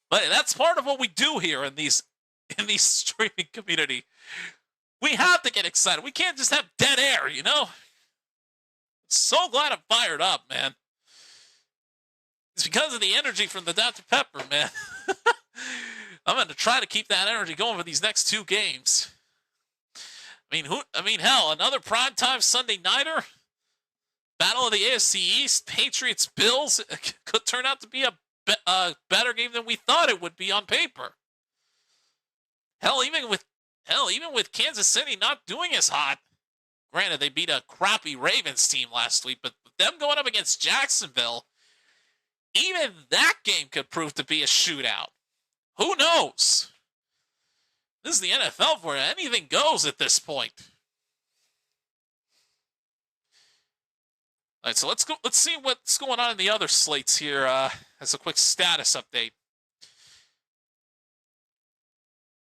But that's part of what we do here in these in the streaming community. We have to get excited. We can't just have dead air, you know? So glad I'm fired up, man. It's because of the energy from the Dr. Pepper, man. I'm going to try to keep that energy going for these next 2 games. I mean, hell, another primetime Sunday nighter. Battle of the AFC East, Patriots, Bills could turn out to be a better game than we thought it would be on paper. Hell, even with Kansas City not doing as hot. Granted, they beat a crappy Ravens team last week, but them going up against Jacksonville, even that game could prove to be a shootout. Who knows? This is the NFL where anything goes at this point. All right, so let's go. Let's see what's going on in the other slates here as a quick status update.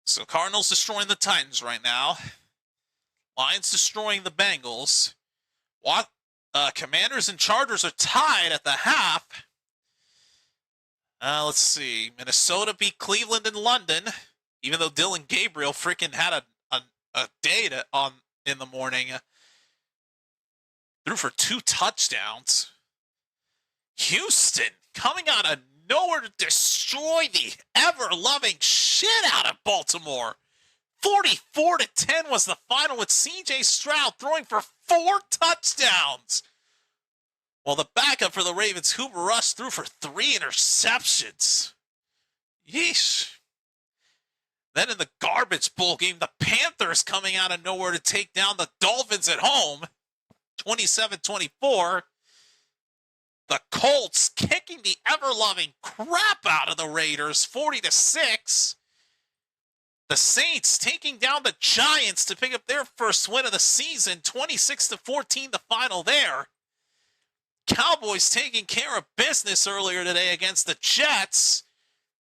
So Cardinals destroying the Titans right now. Lions destroying the Bengals. Commanders and Chargers are tied at the half. Let's see. Minnesota beat Cleveland in London, even though Dylan Gabriel freaking had a day in the morning. Threw for 2 touchdowns. Houston coming out of nowhere to destroy the ever-loving shit out of Baltimore. 44-10 was the final with C.J. Stroud throwing for 4 touchdowns. While the backup for the Ravens, Cooper Rush, threw for 3 interceptions. Yeesh. Then in the garbage bowl game, the Panthers coming out of nowhere to take down the Dolphins at home. 27-24. The Colts kicking the ever-loving crap out of the Raiders, 40-6. The Saints taking down the Giants to pick up their first win of the season, 26-14, the final there. Cowboys taking care of business earlier today against the Jets,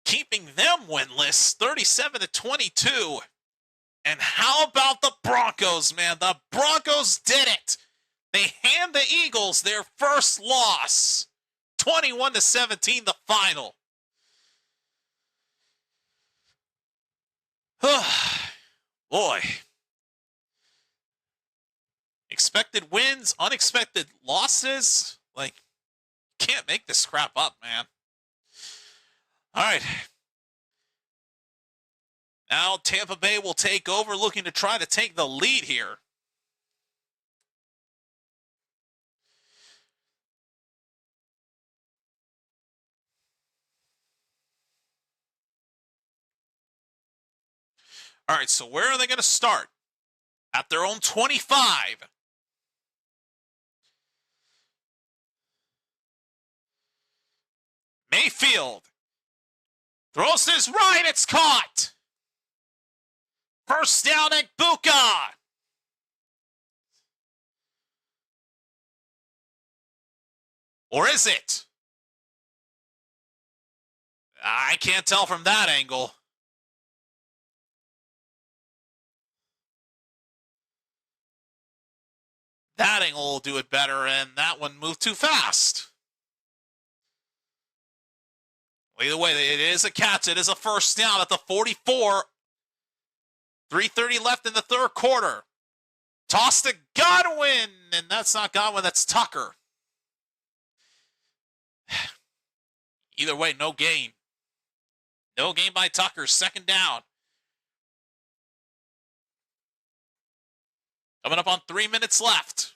keeping them winless, 37-22. And how about the Broncos, man? The Broncos did it. They hand the Eagles their first loss, 21-17, the final. Boy. Expected wins, unexpected losses. Like, can't make this crap up, man. All right. Now Tampa Bay will take over, looking to try to take the lead here. All right, so where are they going to start? At their own 25. Mayfield throws this right. It's caught. First down at Bucca. Or is it? I can't tell from that angle. That angle will do it better, and that one moved too fast. Either way, it is a catch. It is a first down at the 44. 3:30 left in the third quarter. Toss to Godwin, and that's not Godwin, that's Tucker. Either way, no gain. No gain by Tucker. Second down. Coming up on 3 minutes left.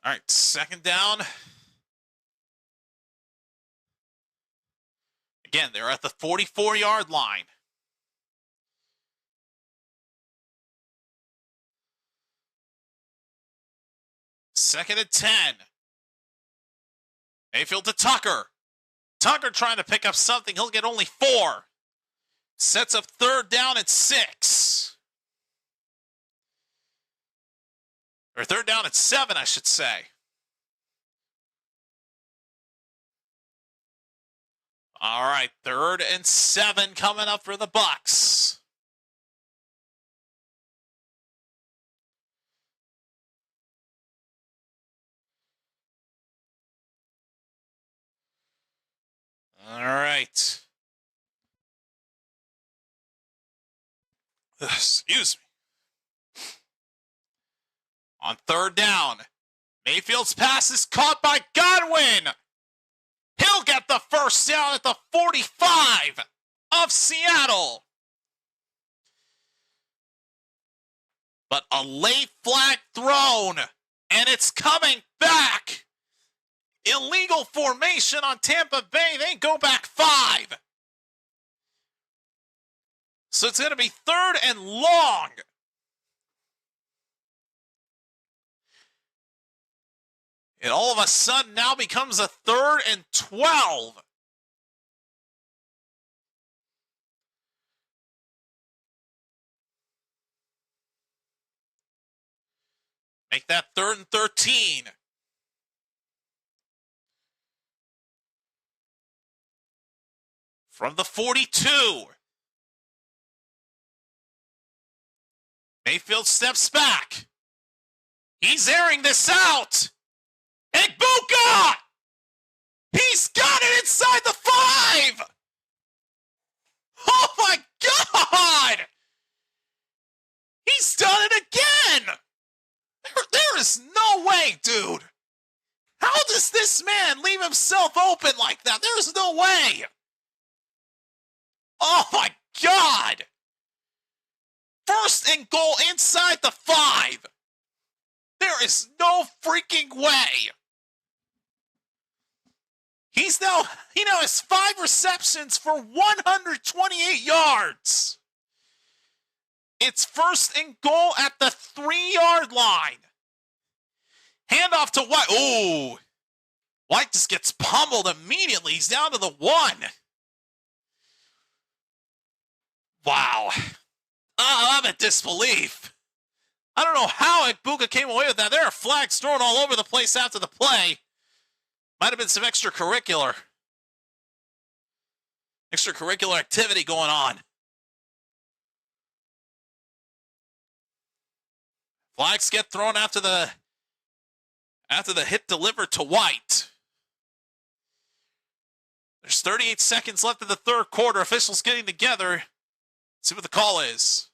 All right, second down. Again, they're at the 44-yard line. Second and 10. Mayfield to Tucker. Tucker trying to pick up something. He'll get only 4. Sets up third down at 6. Or third down at 7, I should say. All right, 3rd and 7 coming up for the Bucs. right. Excuse me. On third down, Mayfield's pass is caught by Godwin. He'll get the first down at the 45 of Seattle. But a late flag thrown, and it's coming back. Illegal formation on Tampa Bay. They go back 5. So it's going to be third and long. It all of a sudden now becomes a third and 12. Make that third and 13. From the 42. Mayfield steps back. He's airing this out. Igbuka! He's got it inside the 5! Oh my God! He's done it again! There is no way, dude. How does this man leave himself open like that? There's no way. Oh my God! First and goal inside the 5. There is no freaking way. He now has 5 receptions for 128 yards. It's first and goal at the 3-yard line. Handoff to White. Ooh. White just gets pummeled immediately. He's down to the 1. Wow. I'm in disbelief. I don't know how Igbuka came away with that. There are flags thrown all over the place after the play. Might have been some extracurricular activity going on. Flags get thrown after the hit delivered to White. There's 38 seconds left in the third quarter. Officials getting together. See what the call is.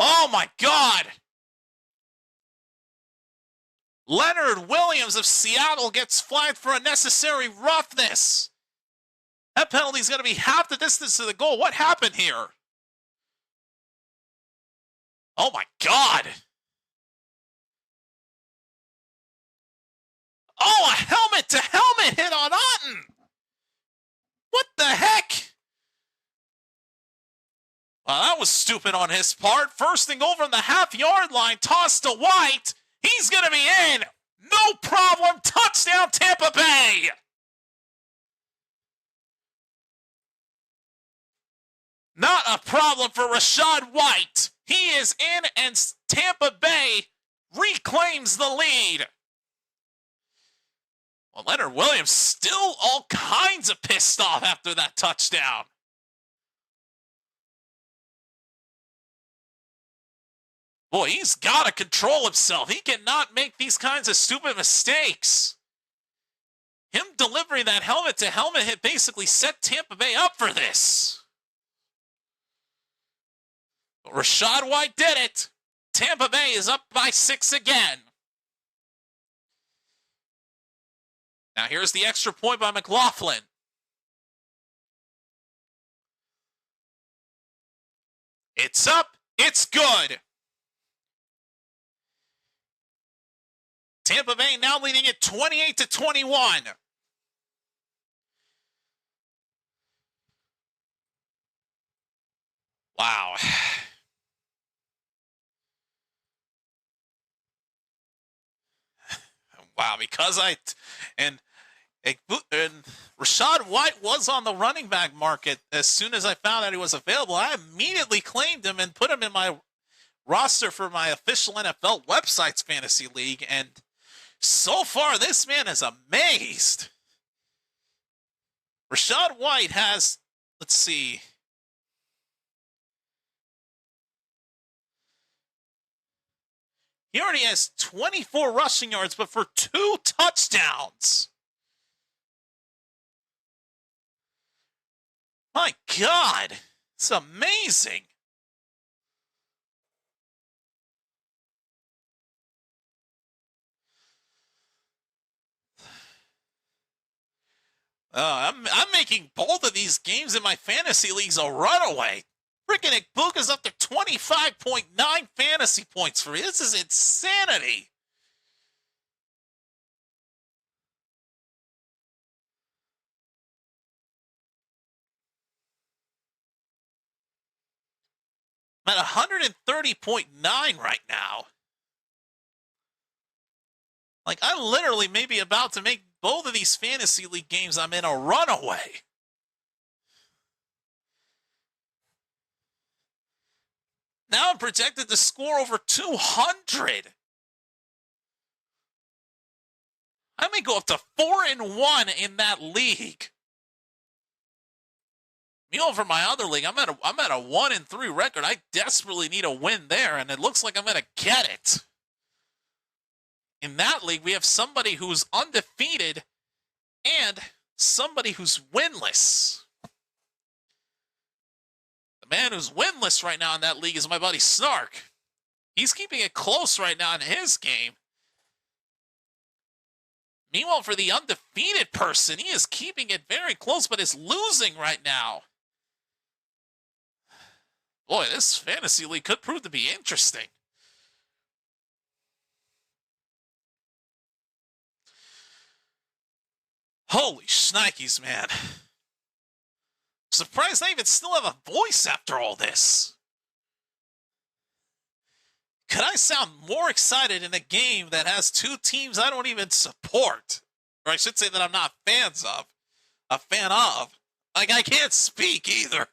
Oh my God! Leonard Williams of Seattle gets flagged for unnecessary roughness. That penalty is going to be half the distance to the goal. What happened here? Oh my God! Oh, a helmet-to-helmet hit on Otten! What the heck? Well, that was stupid on his part. First thing over in the half-yard line, tossed to White. He's going to be in. No problem. Touchdown, Tampa Bay. Not a problem for Rachaad White. He is in, and Tampa Bay reclaims the lead. Well, Leonard Williams still all kinds of pissed off after that touchdown. Boy, he's got to control himself. He cannot make these kinds of stupid mistakes. Him delivering that helmet-to-helmet hit basically set Tampa Bay up for this. But Rachaad White did it. Tampa Bay is up by 6 again. Now here's the extra point by McLaughlin. It's up. It's good. Tampa Bay now leading it 28-21. Wow. Wow, because and Rachaad White was on the running back market. As soon as I found out he was available, I immediately claimed him and put him in my roster for my official NFL websites fantasy league. And so far, this man is amazed. Rachaad White has, let's see. He already has 24 rushing yards, but for 2 touchdowns. My God, it's amazing. I'm making both of these games in my fantasy leagues a runaway. Freaking Ibuka's up to 25.9 fantasy points for me. This is insanity. I'm at 130.9 right now. Like, I literally may be about to make both of these fantasy league games I'm in a runaway. Now I'm projected to score over 200. I may go up to 4-1 in that league. Meanwhile, for my other league, I'm at a 1-3 record. I desperately need a win there, and it looks like I'm going to get it. In that league, we have somebody who's undefeated and somebody who's winless. The man who's winless right now in that league is my buddy Snark. He's keeping it close right now in his game. Meanwhile, for the undefeated person, he is keeping it very close, but is losing right now. Boy, this fantasy league could prove to be interesting. Holy shnikes, man. Surprised I even still have a voice after all this. Could I sound more excited in a game that has two teams I don't even support? Or I should say that I'm not a fan of. Like, I can't speak either.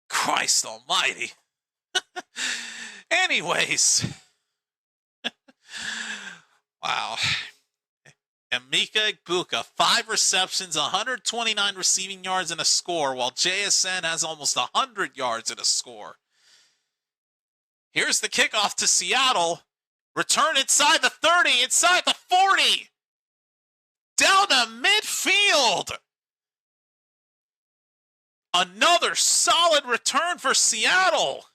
Christ almighty. Anyways. Wow. Emeka Egbuka, 5 receptions, 129 receiving yards and a score, while JSN has almost 100 yards and a score. Here's the kickoff to Seattle. Return inside the 30, inside the 40. Down to midfield. Another solid return for Seattle.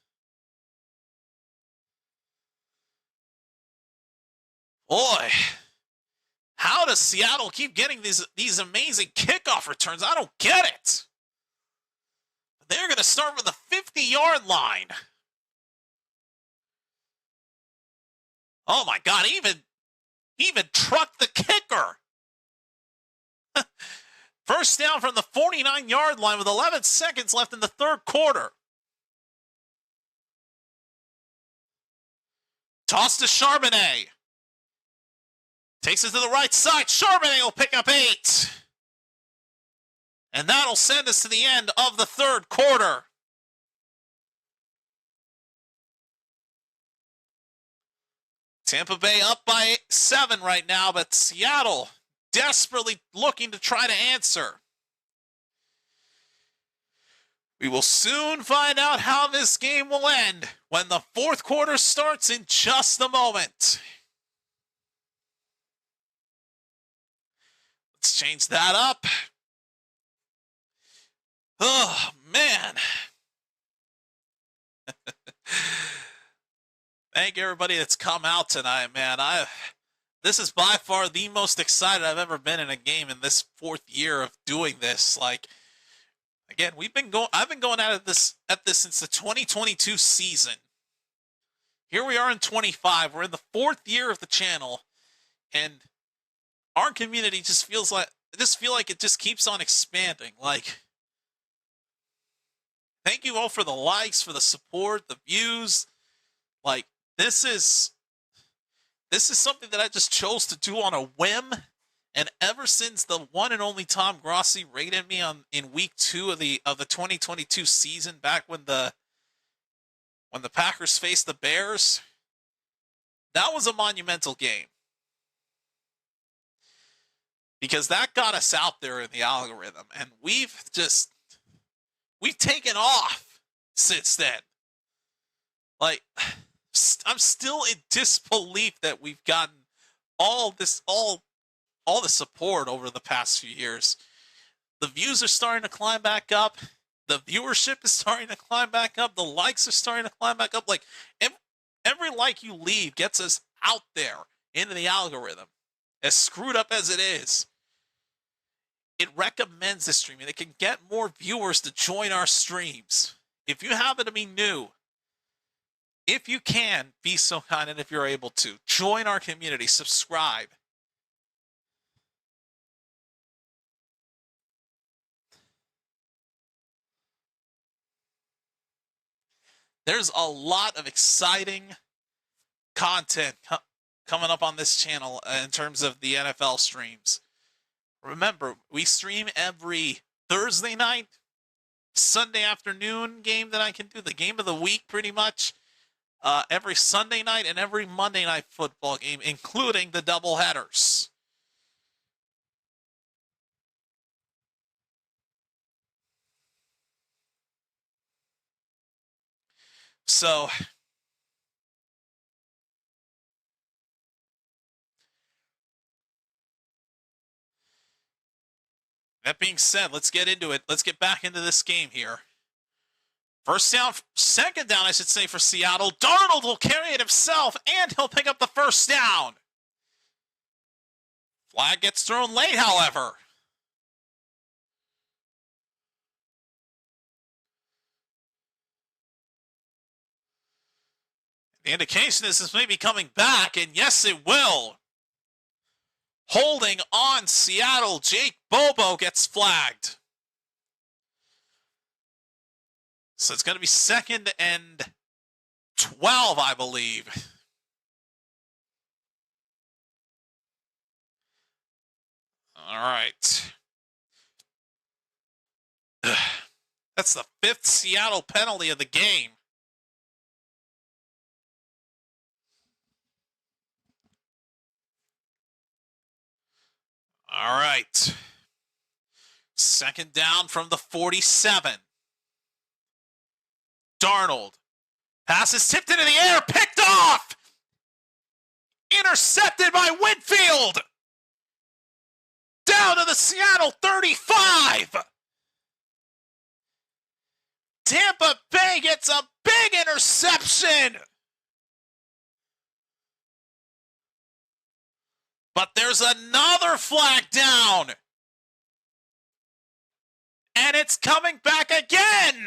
Boy, how does Seattle keep getting these amazing kickoff returns? I don't get it. They're going to start with the 50-yard line. Oh my God, even trucked the kicker. First down from the 49-yard line with 11 seconds left in the third quarter. Toss to Charbonnet. Takes it to the right side. Charbonnet will pick up 8. And that'll send us to the end of the third quarter. Tampa Bay up by 7 right now, but Seattle desperately looking to try to answer. We will soon find out how this game will end when the fourth quarter starts in just a moment. Let's change that up. Oh, man. Thank everybody that's come out tonight, man. This is by far the most excited I've ever been in a game in this 4th year of doing this. Like, again, I've been going at this since the 2022 season. Here we are in 25. We're in the 4th year of the channel, and our community just feel like it just keeps on expanding. Like, thank you all for the likes, for the support, the views. Like, this is something that I just chose to do on a whim, and ever since the one and only Tom Grossi rated me in week 2 of the 2022 season, back when the Packers faced the Bears, that was a monumental game. Because that got us out there in the algorithm, and we've taken off since then. Like, I'm still in disbelief that we've gotten all the support over the past few years. The views are starting to climb back up. The viewership is starting to climb back up. The likes are starting to climb back up. Like, every like you leave gets us out there into the algorithm. As screwed up as it is, it recommends the stream, and it can get more viewers to join our streams. If you happen to be new, if you can, be so kind, and if you're able to, join our community, subscribe. There's a lot of exciting content coming up on this channel in terms of the NFL streams. Remember, we stream every Thursday night, Sunday afternoon game that I can do, the game of the week pretty much, every Sunday night and every Monday night football game, including the double headers. So, that being said, let's get into it. Let's get back into this game here. First down, second down, I should say, for Seattle. Darnold will carry it himself, and he'll pick up the first down. Flag gets thrown late, however. The indication is this may be coming back, and yes, it will. Holding on Seattle, Jake Bobo gets flagged. So it's going to be 2nd and 12, I believe. All right. That's the 5th Seattle penalty of the game. All right. 2nd down from the 47. Darnold. Pass is tipped into the air, picked off! Intercepted by Whitfield! Down to the Seattle 35! Tampa Bay gets a big interception! But there's another flag down! And it's coming back again!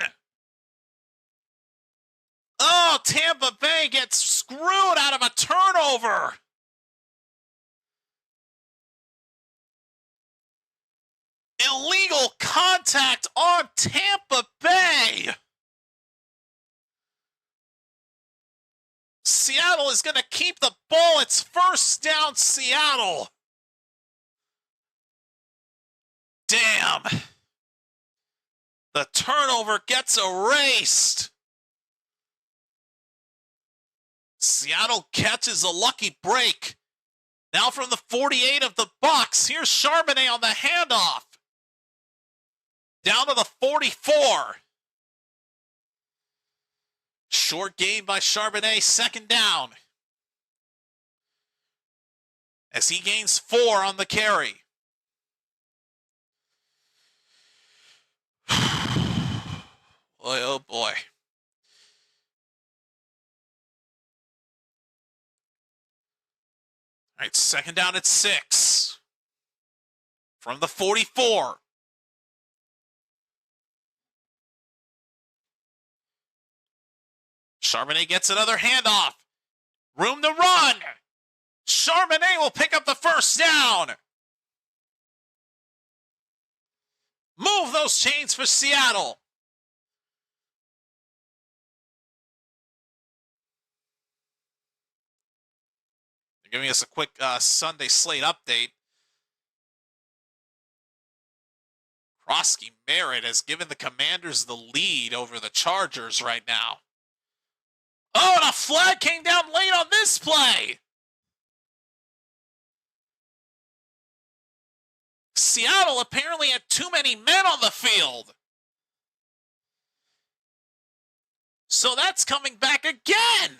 Oh, Tampa Bay gets screwed out of a turnover! Illegal contact on Tampa Bay! Seattle is going to keep the ball. It's first down, Seattle. Damn. The turnover gets erased. Seattle catches a lucky break. Now from the 48 of the Bucs, here's Charbonnet on the handoff. Down to the 44. Short gain by Charbonnet, 2nd down. As he gains 4 on the carry. Boy, oh boy. All right, 2nd down at 6. From the 44. Charbonnet gets another handoff. Room to run. Charbonnet will pick up the first down. Move those chains for Seattle. They're giving us a quick Sunday slate update. Krosky Merritt has given the Commanders the lead over the Chargers right now. Oh, and a flag came down late on this play. Seattle apparently had too many men on the field. So that's coming back again.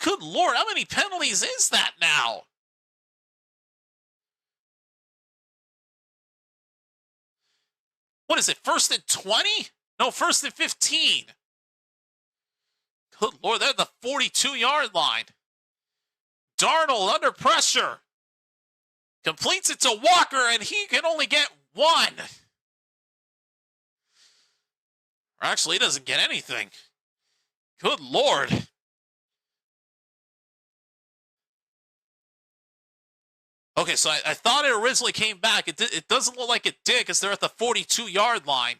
Good Lord, how many penalties is that now? What is it, 1st and 20? No, 1st and 15. Good Lord, they're at the 42-yard line. Darnold under pressure. Completes it to Walker, and he can only get one. Or actually, he doesn't get anything. Good Lord. Okay, so I thought it originally came back. It doesn't look like it did because they're at the 42-yard line.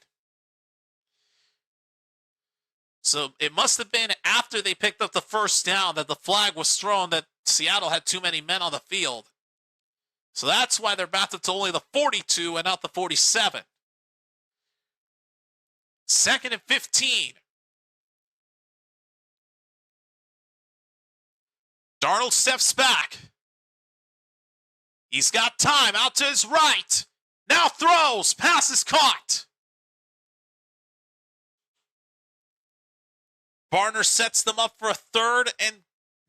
So it must have been after they picked up the first down that the flag was thrown that Seattle had too many men on the field. So that's why they're back to only the 42 and not the 47. 2nd and 15. Darnold steps back. He's got time out to his right. Now throws. Pass is caught. Barner sets them up for a 3rd and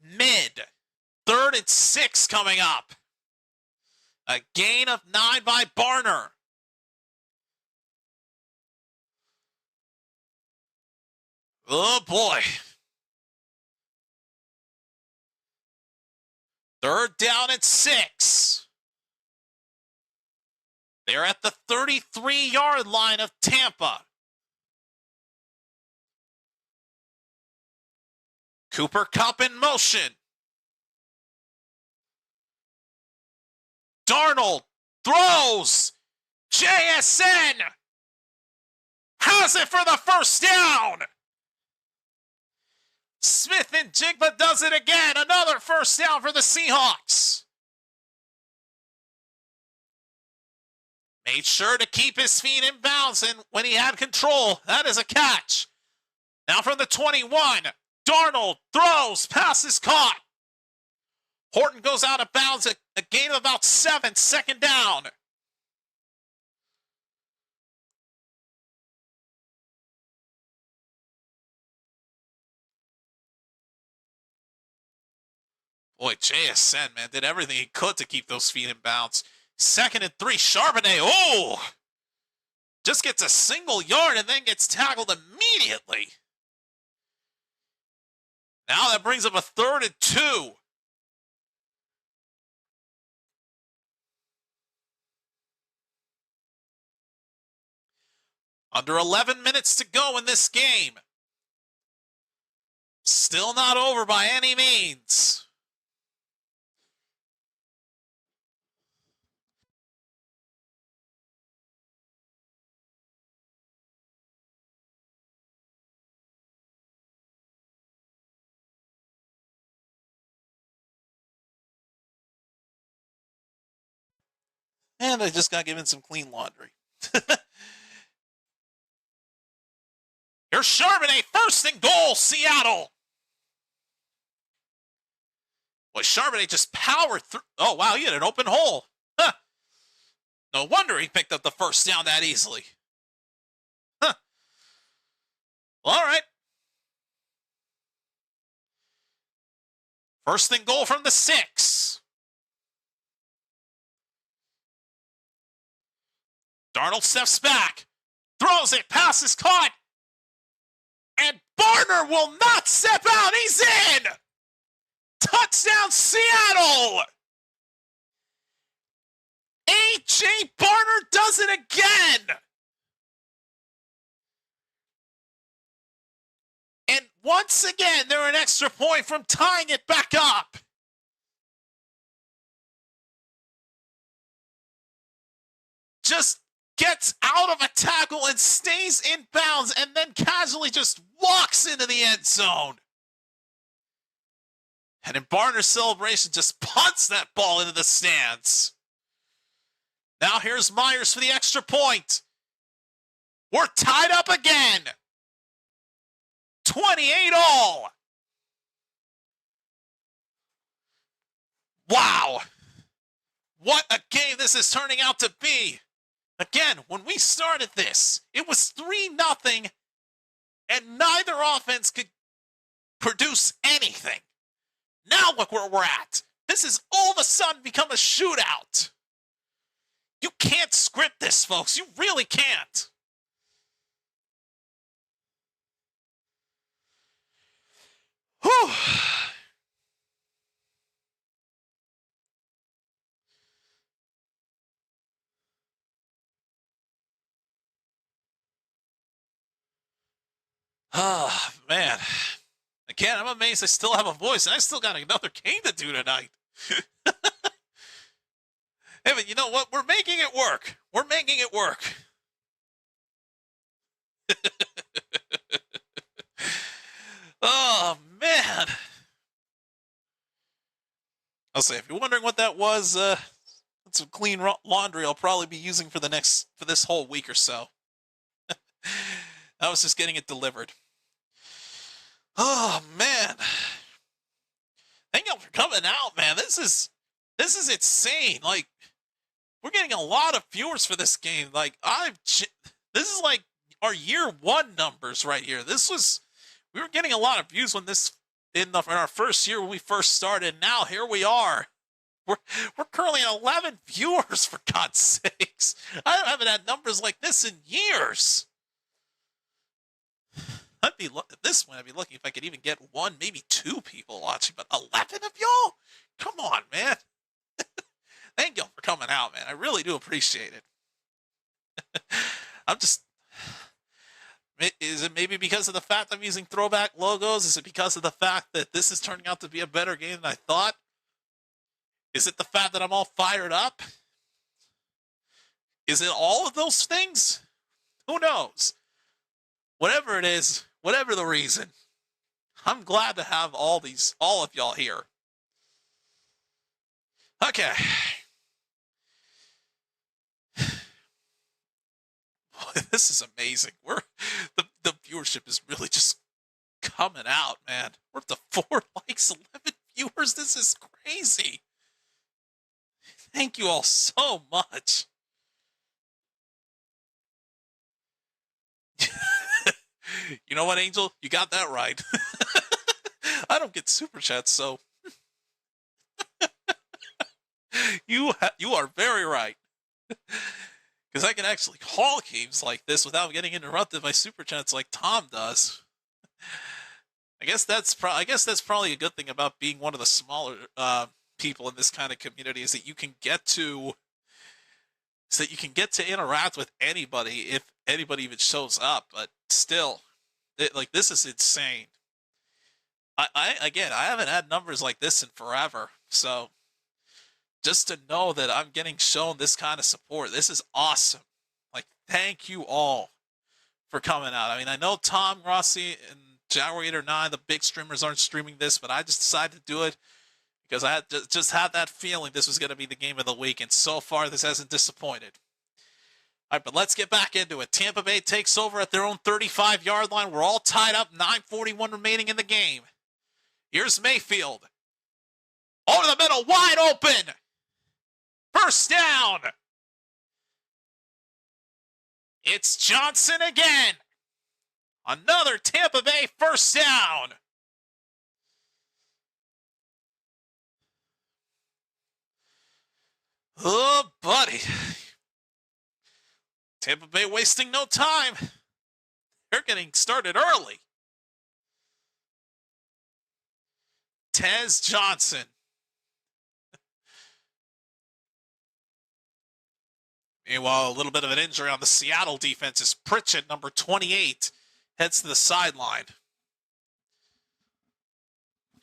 mid. 3rd and 6 coming up. A gain of 9 by Barner. Oh, boy. 3rd down and 6. They're at the 33-yard line of Tampa. Cooper Kupp in motion. Darnold throws. JSN has it for the first down. Smith and Jigba does it again. Another first down for the Seahawks. Made sure to keep his feet in bounds, and when he had control, that is a catch. Now from the 21, Darnold throws, pass is caught. Horton goes out of bounds, a gain of about 7, 2nd down. Boy, JSN, man, did everything he could to keep those feet in bounds. 2nd and 3, Charbonnet, oh! Just gets a single yard and then gets tackled immediately. Now that brings up a 3rd and 2. Under 11 minutes to go in this game. Still not over by any means. And I just got given some clean laundry. Here's Charbonnet, 1st and goal, Seattle. Boy, Charbonnet just powered through. Oh, wow, he had an open hole. Huh. No wonder he picked up the first down that easily. Huh. Well, all right. 1st and goal from the 6. Darnold steps back, throws it, pass is caught, and Barner will not step out. He's in! Touchdown, Seattle! A.J. Barner does it again! And once again, they're an extra point from tying it back up. Just gets out of a tackle and stays in bounds and then casually just walks into the end zone. And in Barner's celebration, just punts that ball into the stands. Now here's Myers for the extra point. We're tied up again. 28 all. Wow. What a game this is turning out to be. Again, when we started this, it was 3-0, and neither offense could produce anything. Now look where we're at. This has all of a sudden become a shootout. You can't script this, folks. You really can't. Oh, man. Again, I'm amazed I still have a voice, and I still got another game to do tonight. Hey, but you know what? We're making it work. We're making it work. Oh, man. I'll say, if you're wondering what that was, that's some clean laundry I'll probably be using for this whole week or so. I was just getting it delivered. Oh, man. Thank y'all for coming out, man. This is insane. Like, we're getting a lot of viewers for this game. Like, this is like our year one numbers right here. We were getting a lot of views when in our first year when we first started. Now here we are. We're currently at 11 viewers, for God's sakes. I haven't had numbers like this in years. I'd be lucky if I could even get one, maybe two people watching, but 11 of y'all? Come on, man. Thank y'all for coming out, man. I really do appreciate it. Is it maybe because of the fact I'm using throwback logos? Is it because of the fact that this is turning out to be a better game than I thought? Is it the fact that I'm all fired up? Is it all of those things? Who knows? Whatever it is, whatever the reason, I'm glad to have all of y'all here. Okay. This is amazing. The viewership is really just coming out, man. We're up to 4 likes, 11 viewers. This is crazy. Thank you all so much. You know what, Angel? You got that right. I don't get super chats, so you are very right. Because I can actually call games like this without getting interrupted by super chats like Tom does. I guess that's probably a good thing about being one of the smaller people in this kind of community, is that you can get to interact with anybody if anybody even shows up. But still, this is insane. I haven't had numbers like this in forever, so just to know that I'm getting shown this kind of support, this is awesome. Like, thank you all for coming out. I mean, I know Tom, Rossi, and Jaguar809, the big streamers, aren't streaming this, but I just decided to do it because I just had that feeling this was going to be the game of the week, and so far this hasn't disappointed. All right, but let's get back into it. Tampa Bay takes over at their own 35-yard line. We're all tied up, 9:41 remaining in the game. Here's Mayfield. Over the middle, wide open. First down. It's Johnson again. Another Tampa Bay first down. Oh, buddy. Tampa Bay wasting no time. They're getting started early. Tez Johnson. Meanwhile, a little bit of an injury on the Seattle defense is Pritchett, number 28, heads to the sideline.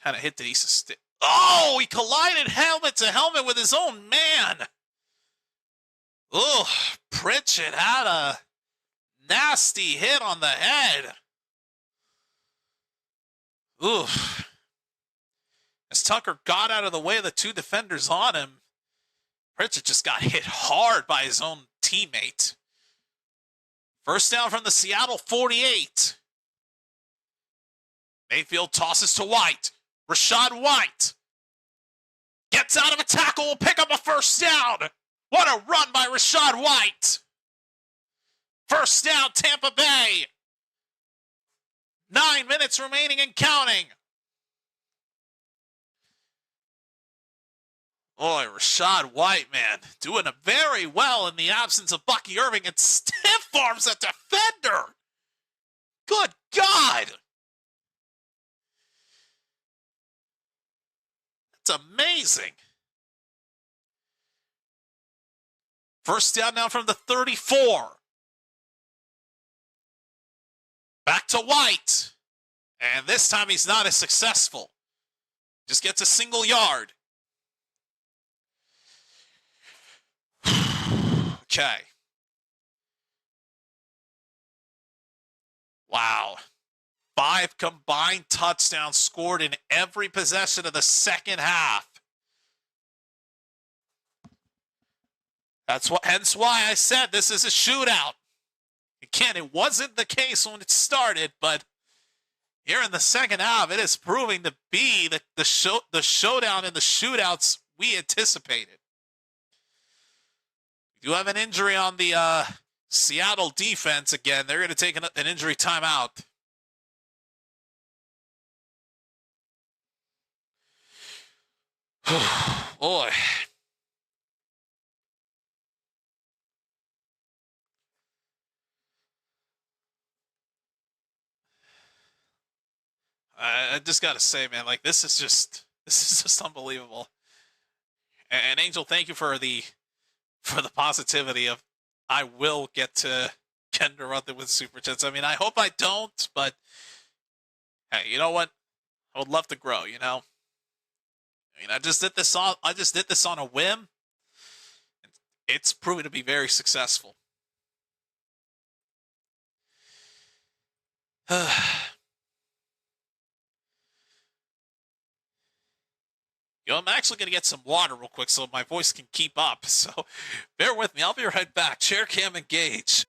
Kind of hit that he sustained. Oh, he collided helmet to helmet with his own man. Oh, Pritchett had a nasty hit on the head. Ooh. As Tucker got out of the way of the two defenders on him, Pritchett just got hit hard by his own teammate. First down from the Seattle 48. Mayfield tosses to White. Rachaad White gets out of a tackle, will pick up a first down. What a run by Rachaad White. First down, Tampa Bay. 9 minutes remaining and counting. Boy, Rachaad White, man, doing it very well in the absence of Bucky Irving, and stiff arms a defender. Good God. That's amazing. First down now from the 34. Back to White. And this time he's not as successful. Just gets a single yard. Okay. Wow. 5 combined touchdowns scored in every possession of the second half. Hence why I said this is a shootout. Again, it wasn't the case when it started, but here in the second half, it is proving to be the showdown and the shootouts we anticipated. We do have an injury on the Seattle defense again. They're going to take an injury timeout. Boy. I just got to say, man, like this is just unbelievable. And Angel, thank you for the positivity of I will get to interrupted with super chats. I mean, I hope I don't, but hey, you know what? I would love to grow, you know? I mean, I just did this on a whim. It's proven to be very successful. You know, I'm actually going to get some water real quick so my voice can keep up. So bear with me. I'll be right back. Chair cam engage.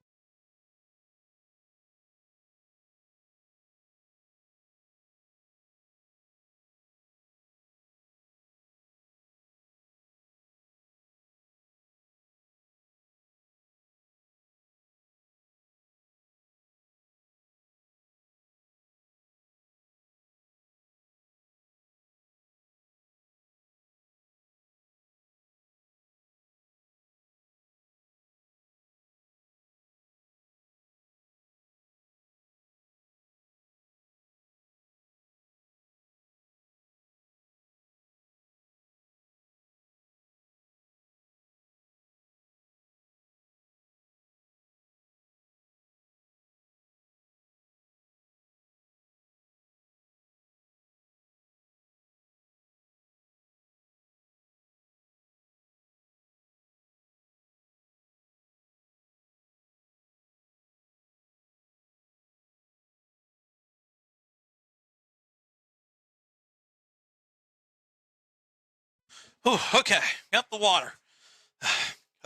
Whew, okay, got the water.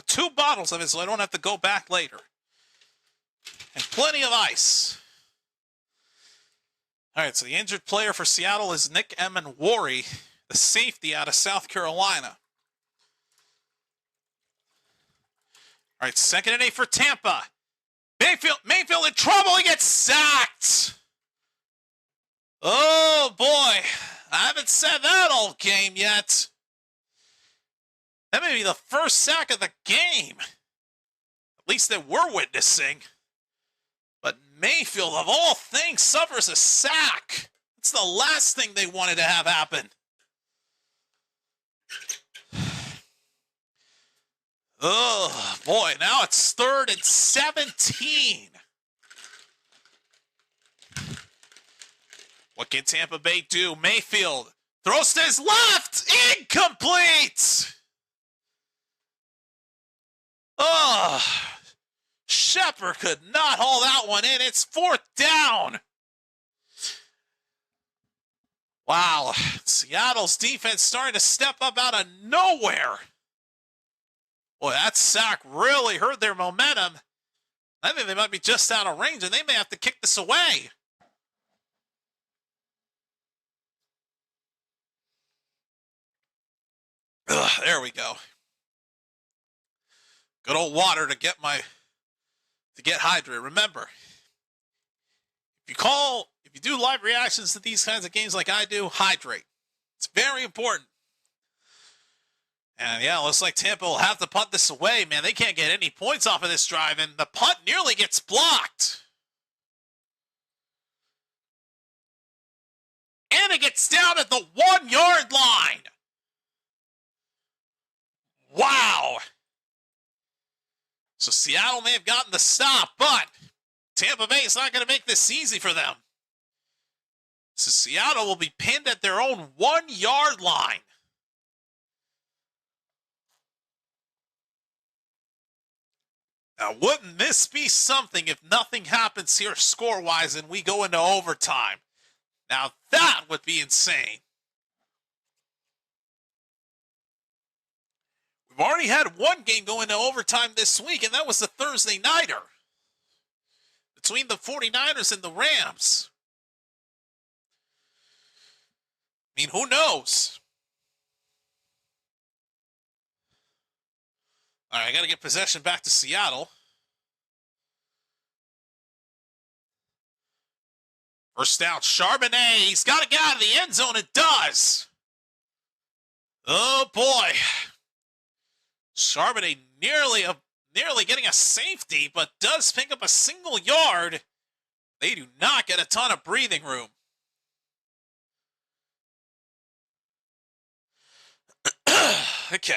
2 bottles of it so I don't have to go back later. And plenty of ice. All right, so the injured player for Seattle is Nick Emenwari, the safety out of South Carolina. All right, 2nd and 8 for Tampa. Mayfield in trouble. He gets sacked. Oh, boy. I haven't said that all game yet. That may be the first sack of the game. At least that we're witnessing. But Mayfield, of all things, suffers a sack. It's the last thing they wanted to have happen. Oh, boy. Now it's 3rd and 17. What can Tampa Bay do? Mayfield throws to his left. Incomplete. Oh, Shepard could not haul that one in. It's 4th down. Wow. Seattle's defense starting to step up out of nowhere. Boy, that sack really hurt their momentum. I think they might be just out of range, and they may have to kick this away. Ugh, there we go. Good old water to get hydrated. Remember, if you do live reactions to these kinds of games like I do, hydrate. It's very important. And yeah, looks like Tampa will have to punt this away, man. They can't get any points off of this drive, and the punt nearly gets blocked. And it gets down at the 1-yard line. Wow. So Seattle may have gotten the stop, but Tampa Bay is not going to make this easy for them. So Seattle will be pinned at their own 1-yard line. Now, wouldn't this be something if nothing happens here score-wise and we go into overtime? Now, that would be insane. We've already had one game go into overtime this week, and that was the Thursday nighter between the 49ers and the Rams. I mean, who knows? All right, I got to get possession back to Seattle. First down, Charbonnet. He's got to get out of the end zone. It does. Oh, boy. Charbonnet nearly getting a safety, but does pick up a single yard. They do not get a ton of breathing room. Okay.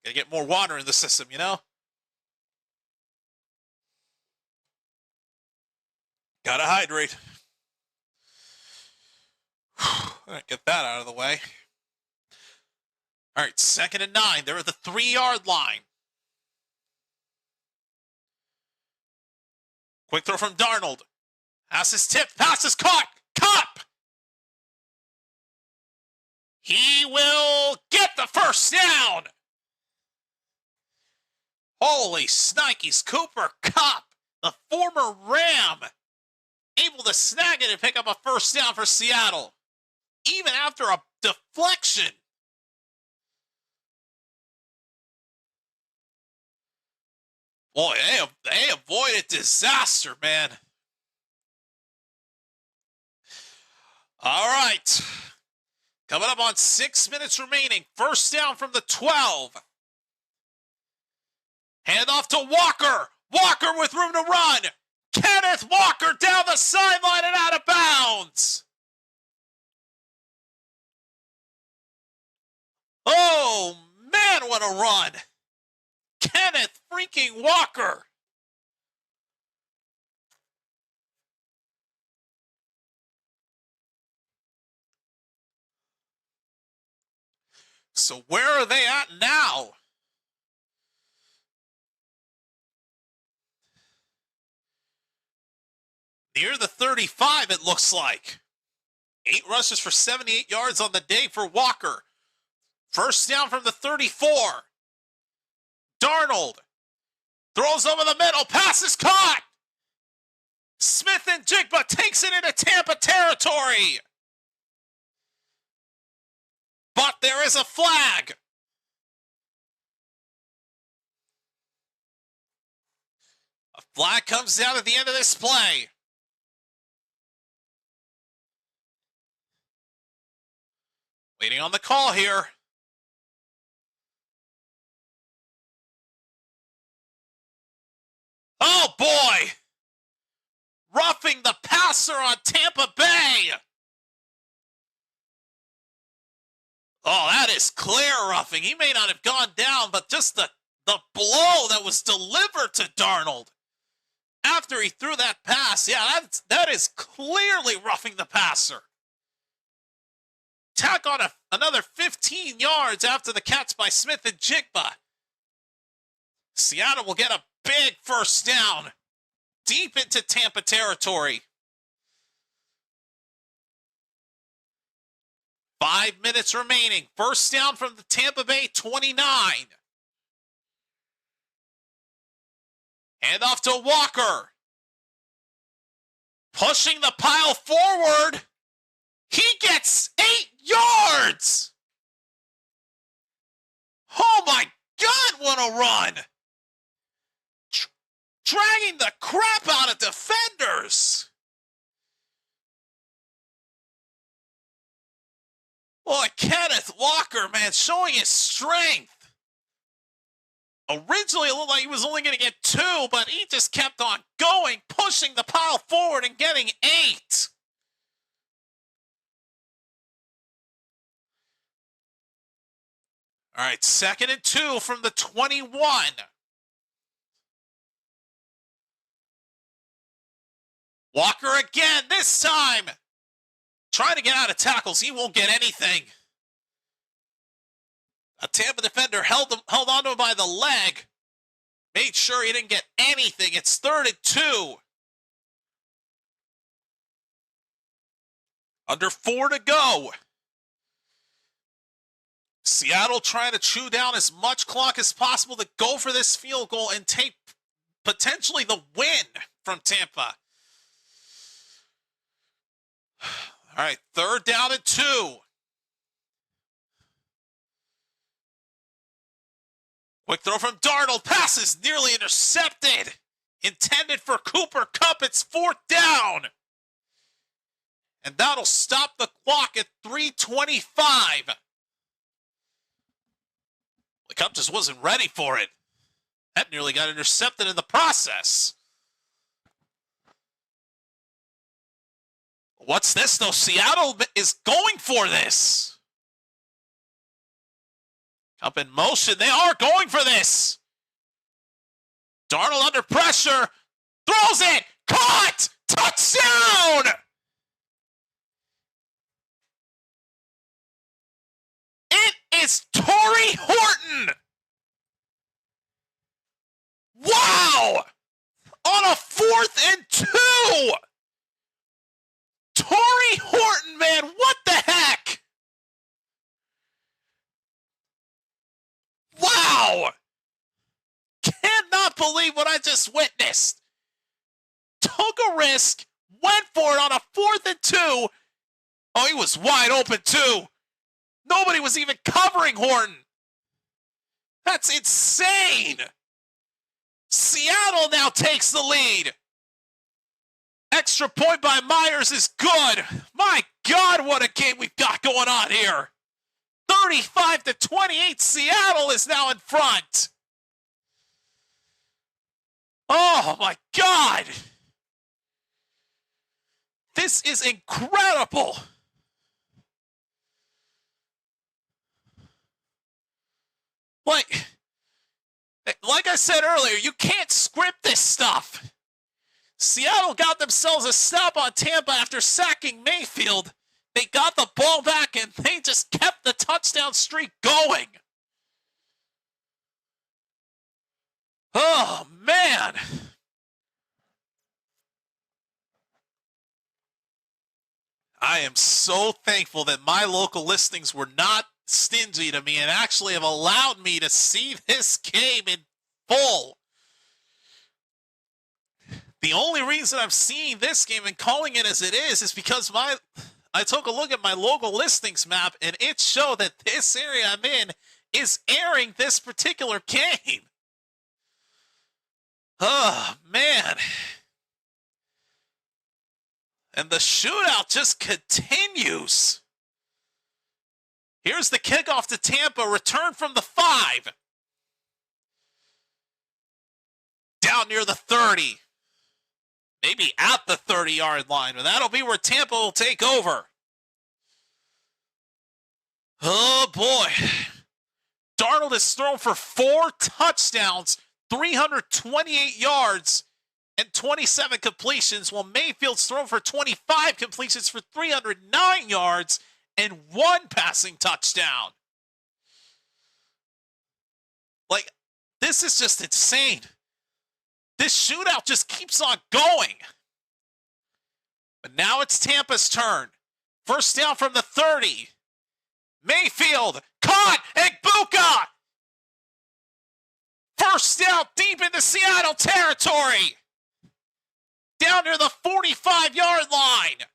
Gotta get more water in the system, you know? Gotta hydrate. All right, get that out of the way. All right, 2nd and 9. They're at the 3-yard line. Quick throw from Darnold. Pass is tipped. Pass is caught. Cup! He will get the first down. Holy snikes, Cooper Kupp, the former Ram, able to snag it and pick up a first down for Seattle, even after a deflection. Boy, they avoided disaster, man. All right. Coming up on 6 minutes remaining. First down from the 12. Hand off to Walker. Walker with room to run. Kenneth Walker down the sideline and out of bounds. Oh, man, what a run. Kenneth freaking Walker. So where are they at now? Near the 35, it looks like. 8 rushes for 78 yards on the day for Walker. First down from the 34. Darnold throws over the middle. Pass is caught. Smith and Jigba takes it into Tampa territory. But there is a flag. A flag comes down at the end of this play. Waiting on the call here. Oh, boy. Roughing the passer on Tampa Bay. Oh, that is clear roughing. He may not have gone down, but just the blow that was delivered to Darnold after he threw that pass. Yeah, that is clearly roughing the passer. Tack on another 15 yards after the catch by Smith and Jigba. Seattle will get a big first down deep into Tampa territory. 5 minutes remaining. First down from the Tampa Bay 29. Hand off to Walker. Pushing the pile forward. He gets 8 yards. Oh my God, what a run. Dragging the crap out of defenders. Boy, Kenneth Walker, man, showing his strength. Originally, it looked like he was only going to get 2, but he just kept on going, pushing the pile forward and getting 8. All right, 2nd and 2 from the 21. Walker again, this time. Trying to get out of tackles. He won't get anything. A Tampa defender held on to him by the leg. Made sure he didn't get anything. It's 3rd and 2. Under 4 to go. Seattle trying to chew down as much clock as possible to go for this field goal and take potentially the win from Tampa. All right, 3rd down and 2. Quick throw from Darnold. Pass is nearly intercepted. Intended for Cooper Kupp. It's 4th down. And that'll stop the clock at 3:25. The Kupp just wasn't ready for it. That nearly got intercepted in the process. What's this, though? Seattle is going for this. Kupp in motion. They are going for this. Darnold under pressure. Throws it. Caught. Touchdown. It is Torrey Horton. Wow. On a 4th and 2. Torrey Horton, man, what the heck? Wow! Cannot believe what I just witnessed. Took a risk, went for it on a 4th and 2. Oh, he was wide open too. Nobody was even covering Horton. That's insane. Seattle now takes the lead. Extra point by Myers is good. My God, what a game we've got going on here. 35-28, Seattle is now in front. Oh my God. This is incredible. Like I said earlier, you can't script this stuff. Seattle got themselves a stop on Tampa after sacking Mayfield. They got the ball back and they just kept the touchdown streak going. Oh, man. I am so thankful that my local listings were not stingy to me and actually have allowed me to see this game in full. The only reason I'm seeing this game and calling it as it is because I took a look at my local listings map and it showed that this area I'm in is airing this particular game. Oh, man. And the shootout just continues. Here's the kickoff to Tampa, return from the 5. Down near the 30. Maybe at the 30-yard line, but that'll be where Tampa will take over. Oh, boy. Darnold has thrown for 4 touchdowns, 328 yards, and 27 completions, while Mayfield's thrown for 25 completions for 309 yards and 1 passing touchdown. This is just insane. This shootout just keeps on going. But now it's Tampa's turn. First down from the 30. Mayfield caught and Bucca. First down deep into Seattle territory. Down near the 45-yard line.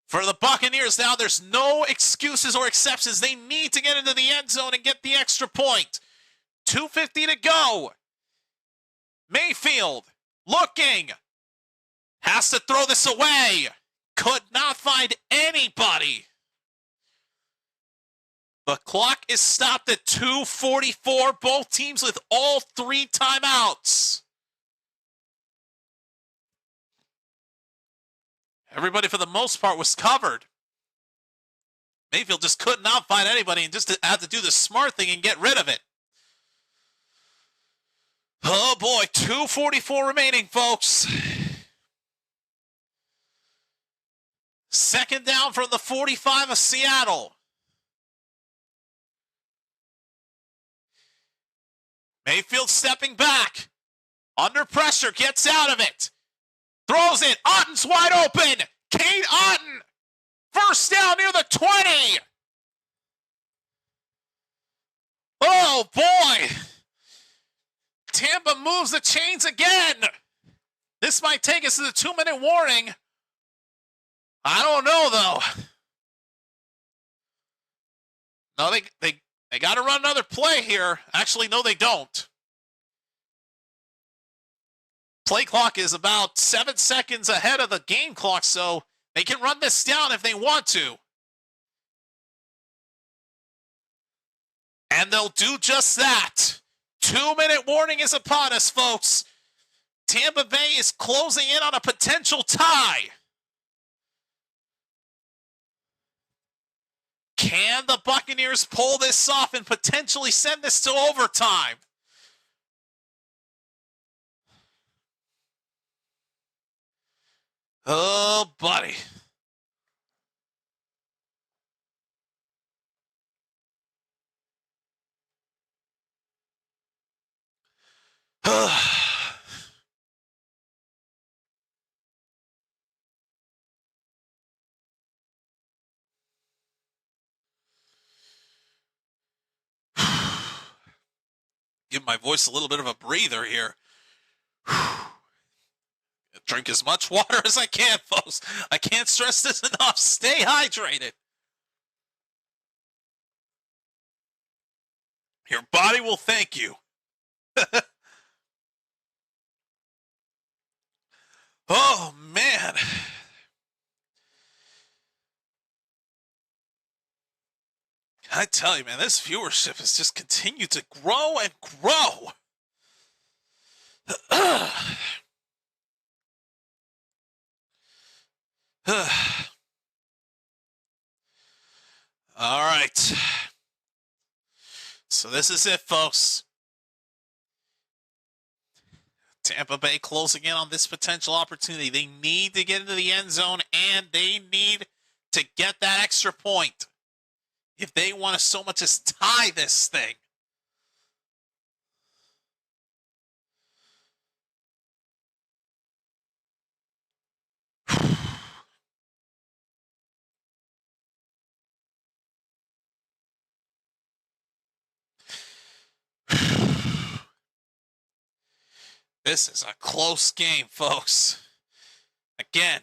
For the Buccaneers now, there's no excuses or exceptions. They need to get into the end zone and get the extra point. 2:50 to go. Mayfield looking. Has to throw this away. Could not find anybody. The clock is stopped at 2:44. Both teams with all 3 timeouts. Everybody, for the most part, was covered. Mayfield just could not find anybody and just had to do the smart thing and get rid of it. Oh boy, 2:44 remaining, folks. Second down from the 45 of Seattle. Mayfield stepping back. Under pressure, gets out of it. Throws it. Otten's wide open. Kate Otten. First down near the 20. Oh, boy. Tampa moves the chains again. This might take us to the 2-minute warning. I don't know, though. No, they got to run another play here. Actually, no, they don't. Play clock is about 7 seconds ahead of the game clock, so they can run this down if they want to. And they'll do just that. 2-minute warning is upon us, folks. Tampa Bay is closing in on a potential tie. Can the Buccaneers pull this off and potentially send this to overtime? Oh, buddy. Give my voice a little bit of a breather here. Drink as much water as I can, folks. I can't stress this enough. Stay hydrated. Your body will thank you. Oh, man. I tell you, man, this viewership has just continued to grow and grow. All right. So this is it, folks. Tampa Bay closing in on this potential opportunity. They need to get into the end zone, and they need to get that extra point if they want to so much as tie this thing. This is a close game, folks. Again,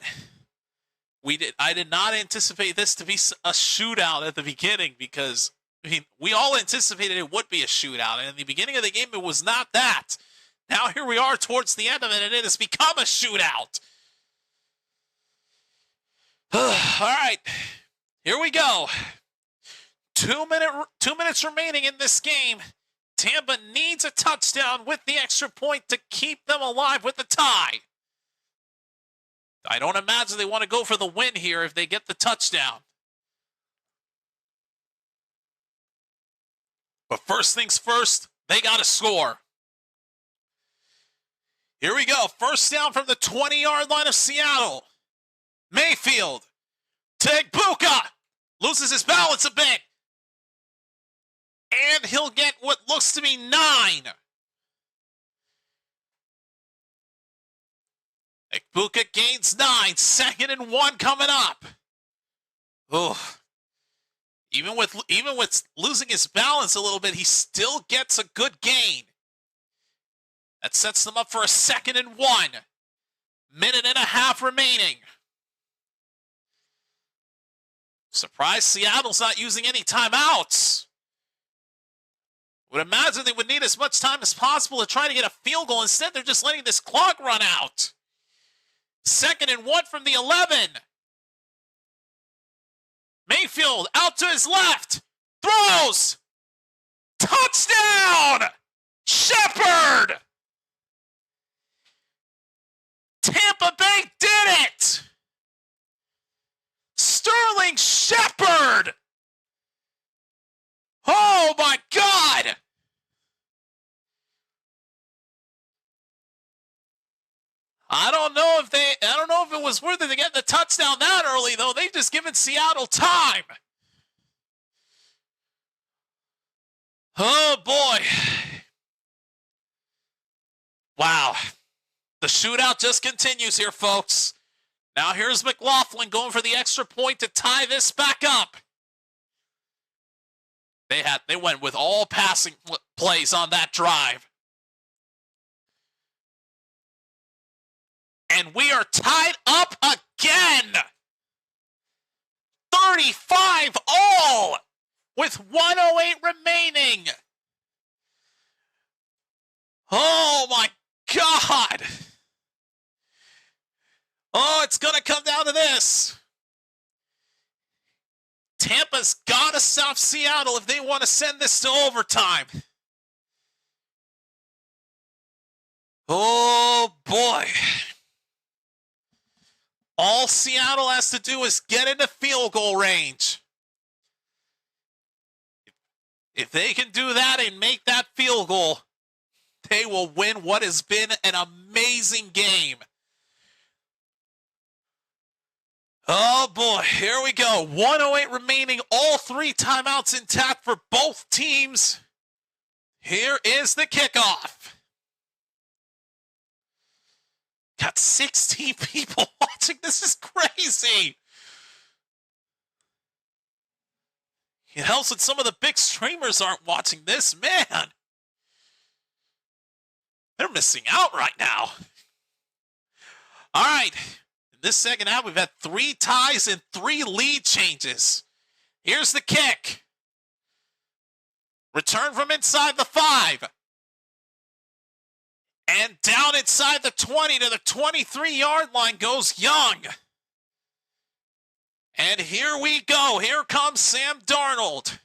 I did not anticipate this to be a shootout at the beginning because, I mean, we all anticipated it would be a shootout. And in the beginning of the game, it was not that. Now here we are towards the end of it, and it has become a shootout. All right, here we go. 2 minutes remaining in this game. Tampa needs a touchdown with the extra point to keep them alive with the tie. I don't imagine they want to go for the win here if they get the touchdown. But first things first, they got to score. Here we go. First down from the 20-yard line of Seattle. Mayfield to Bucca. Loses his balance a bit. And he'll get what looks to be 9. Bucca gains 9. 2nd and 1 coming up. Oh, even with losing his balance a little bit, he still gets a good gain. That sets them up for a 2nd and 1. Minute and a half remaining. Surprised Seattle's not using any timeouts. Would imagine they would need as much time as possible to try to get a field goal. Instead, they're just letting this clock run out. 2nd and 1 from the 11. Mayfield out to his left. Throws. Touchdown! Shepard! Tampa Bay did it! Sterling Shepard! Oh my God! I don't know if it was worth it to get the touchdown that early, though. They've just given Seattle time. Oh, boy. Wow. The shootout just continues here, folks. Now here's McLaughlin going for the extra point to tie this back up. They went with all passing plays on that drive. And we are tied up again. 35 all with 1:08 remaining. Oh my God. Oh, it's going to come down to this. Tampa's got to stop Seattle if they want to send this to overtime. Oh, boy. All Seattle has to do is get into field goal range. If they can do that and make that field goal, they will win what has been an amazing game. Oh, boy, here we go. 1:08 remaining, all 3 timeouts intact for both teams. Here is the kickoff. Got 16 people watching. This is crazy. It helps that some of the big streamers aren't watching this. Man, they're missing out right now. All right. This second half, we've had 3 ties and 3 lead changes. Here's the kick. Return from inside the 5. And down inside the 20 to the 23-yard line goes Young. And here we go. Here comes Sam Darnold.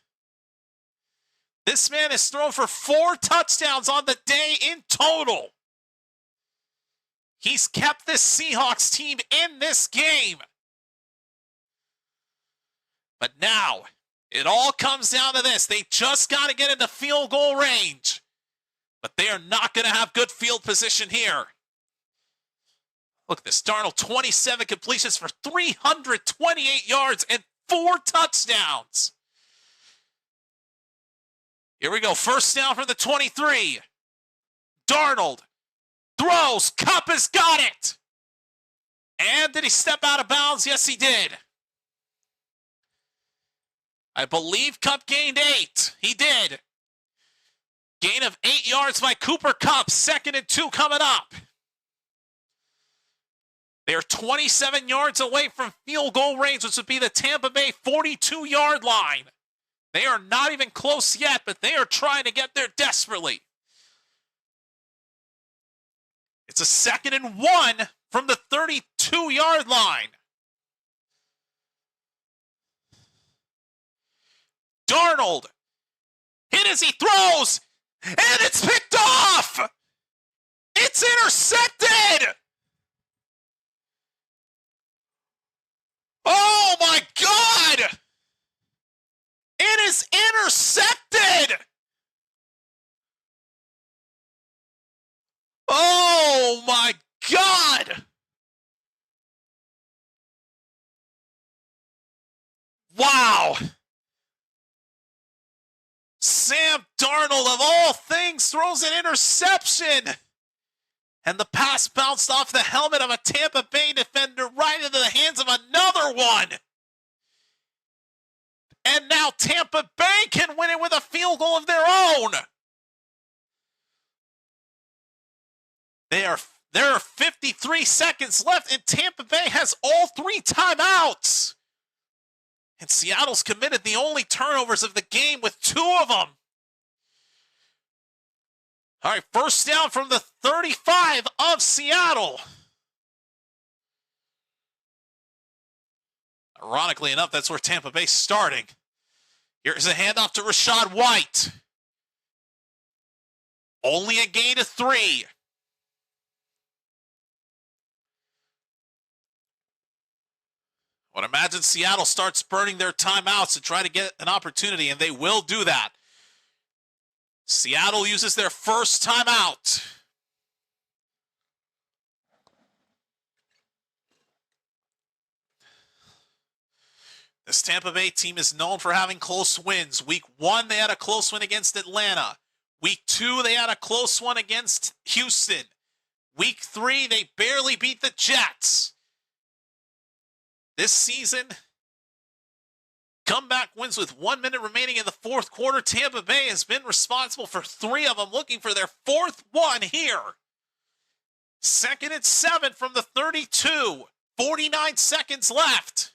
This man has thrown for 4 touchdowns on the day in total. He's kept this Seahawks team in this game. But now, it all comes down to this. They just got to get into field goal range. But they are not going to have good field position here. Look at this. Darnold, 27 completions for 328 yards and 4 touchdowns. Here we go. First down for the 23. Darnold throws. Kupp has got it. And did he step out of bounds? Yes, he did. I believe Kupp gained 8. He did. Gain of 8 yards by Cooper Kupp. 2nd and 2 coming up. They're 27 yards away from field goal range, which would be the Tampa Bay 42-yard line. They are not even close yet, but they are trying to get there desperately. It's a 2nd and 1 from the 32-yard line. Darnold hit as he throws, and it's picked off. It's intercepted. Oh my God. It is intercepted. Oh my God. Wow. Sam Darnold, of all things, throws an interception. And the pass bounced off the helmet of a Tampa Bay defender right into the hands of another one. And now Tampa Bay can win it with a field goal of their own. There are 53 seconds left, and Tampa Bay has all 3 timeouts. And Seattle's committed the only turnovers of the game with 2 of them. All right, first down from the 35 of Seattle. Ironically enough, that's where Tampa Bay's starting. Here's a handoff to Rachaad White. Only a gain of 3. I would imagine Seattle starts burning their timeouts to try to get an opportunity, and they will do that. Seattle uses their first timeout. Tampa Bay team is known for having close wins. Week 1, they had a close win against Atlanta. Week 2, they had a close one against Houston. Week 3, they barely beat the Jets. This season, comeback wins with 1 minute remaining in the fourth quarter. Tampa Bay has been responsible for 3 of them, looking for their 4th one here. 2nd and 7 from the 32. 49 seconds left.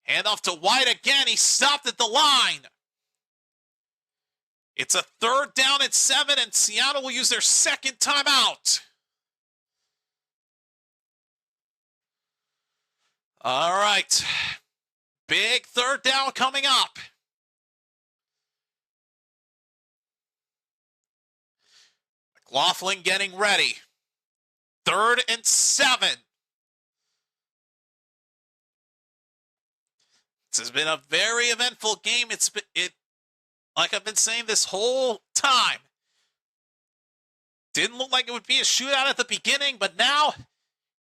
Hand off to White again. He stopped at the line. It's a 3rd down and 7, and Seattle will use their 2nd timeout. All right. Big 3rd down coming up. McLaughlin getting ready. 3rd and 7. This has been a very eventful game. Like I've been saying this whole time. Didn't look like it would be a shootout at the beginning, but now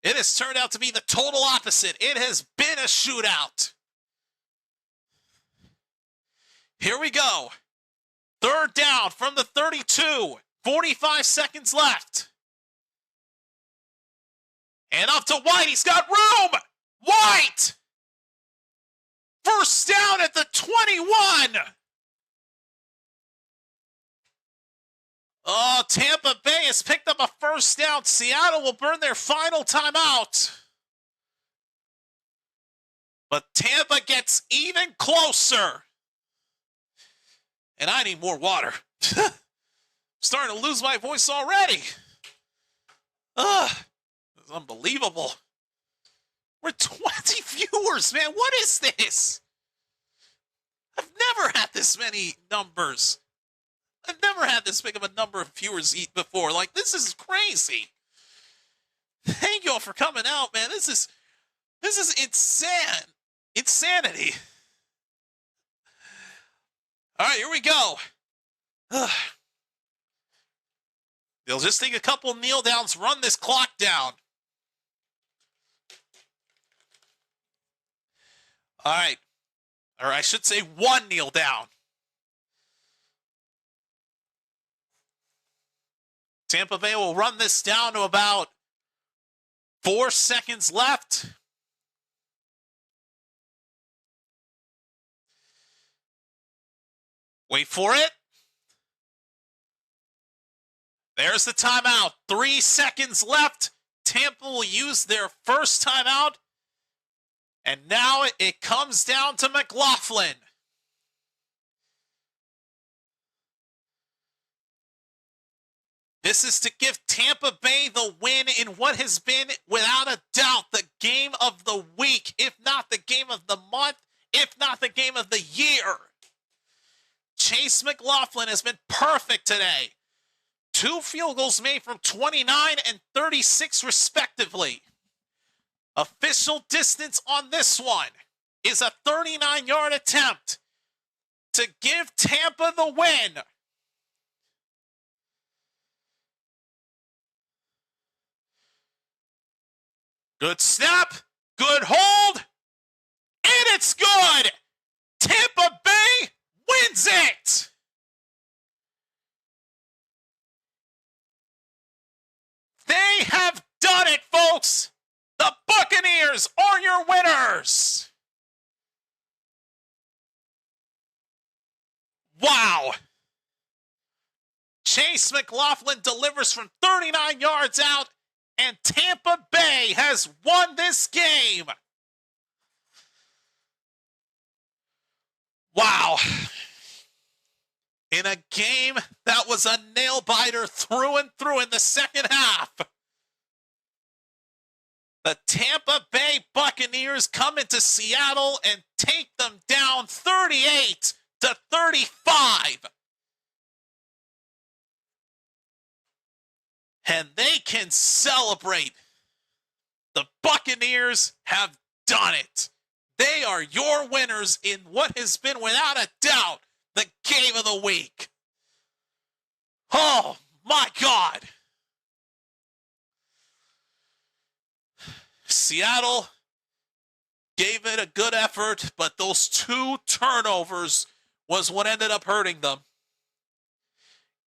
it has turned out to be the total opposite. It has been a shootout. Here we go. 3rd down from the 32. 45 seconds left. And up to White. He's got room. White! 1st down at the 21. Oh, Tampa Bay has picked up a 1st down. Seattle will burn their final timeout. But Tampa gets even closer. And I need more water. Starting to lose my voice already. It's unbelievable. We're 20 viewers, man. What is this? I've never had this many numbers. I've never had this big of a number of viewers before. Like, this is crazy. Thank you all for coming out, man. This is insane. Insanity. All right, here we go. They'll just take a couple kneel downs, run this clock down. All right. Or I should say 1 kneel down. Tampa Bay will run this down to about 4 seconds left. Wait for it. There's the timeout. 3 seconds left. Tampa will use their 1st timeout. And now it comes down to McLaughlin. This is to give Tampa Bay the win in what has been, without a doubt, the game of the week, if not the game of the month, if not the game of the year. Chase McLaughlin has been perfect today. 2 field goals made from 29 and 36 respectively. Official distance on this one is a 39-yard attempt to give Tampa the win. Good snap, good hold, and it's good. Tampa Bay wins it. They have done it, folks. The Buccaneers are your winners. Wow. Chase McLaughlin delivers from 39 yards out, and Tampa Bay has won this game. Wow. In a game that was a nail-biter through and through in the 2nd half, the Tampa Bay Buccaneers come into Seattle and take them down 38-35. And they can celebrate. The Buccaneers have done it. They are your winners in what has been, without a doubt, the game of the week. Oh, my God. Seattle gave it a good effort, but those 2 turnovers was what ended up hurting them.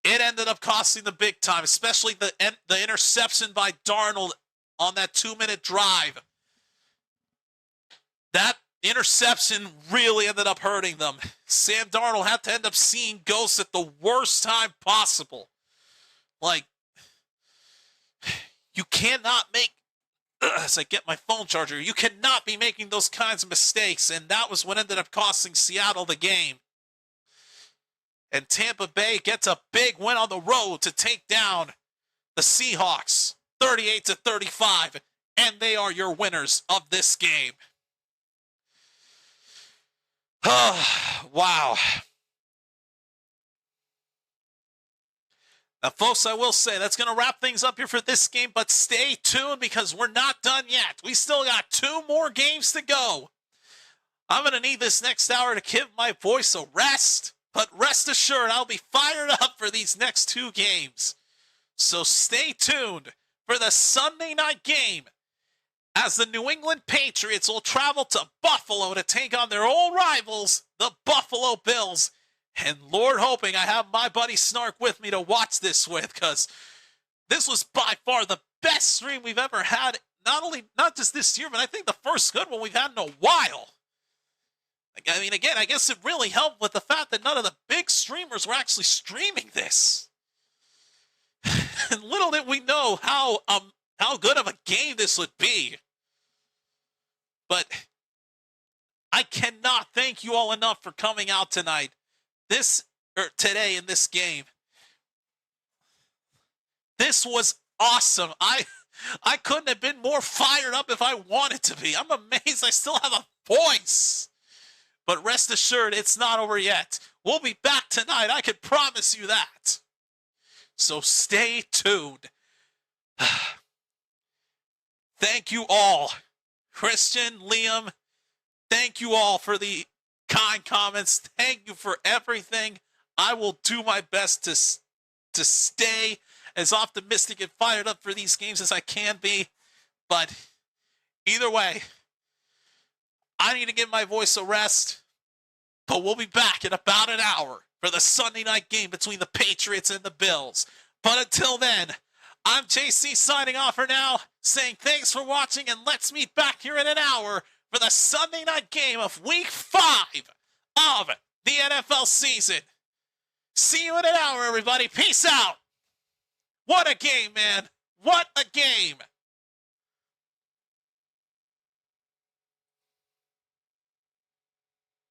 It ended up costing them big time, especially the interception by Darnold on that 2-minute drive. That interception really ended up hurting them. Sam Darnold had to end up seeing ghosts at the worst time possible. Like, you cannot make, as I get my phone charger, you cannot be making those kinds of mistakes, and that was what ended up costing Seattle the game. And Tampa Bay gets a big win on the road to take down the Seahawks, 38-35, and they are your winners of this game. Wow. Now, folks, I will say that's going to wrap things up here for this game, but stay tuned because we're not done yet. We still got 2 more games to go. I'm going to need this next hour to give my voice a rest, but rest assured I'll be fired up for these next 2 games. So stay tuned for the Sunday night game as the New England Patriots will travel to Buffalo to take on their old rivals, the Buffalo Bills. And Lord hoping I have my buddy Snark with me to watch this with, because this was by far the best stream we've ever had. Not just this year, but I think the first good one we've had in a while. I mean, again, I guess it really helped with the fact that none of the big streamers were actually streaming this. And little did we know how good of a game this would be. But I cannot thank you all enough for coming out tonight. Today in this game. This was awesome. I couldn't have been more fired up if I wanted to be. I'm amazed I still have a voice. But rest assured, it's not over yet. We'll be back tonight. I can promise you that. So stay tuned. Thank you all. Christian, Liam, thank you all for the kind comments. Thank you for everything. I will do my best to stay as optimistic and fired up for these games as I can be. But either way, I need to give my voice a rest. But we'll be back in about an hour for the Sunday night game between the Patriots and the Bills. But until then, I'm JC signing off for now, saying thanks for watching, and let's meet back here in an hour for the Sunday night game of Week 5 of the NFL season. See you in an hour, everybody. Peace out. What a game, man. What a game.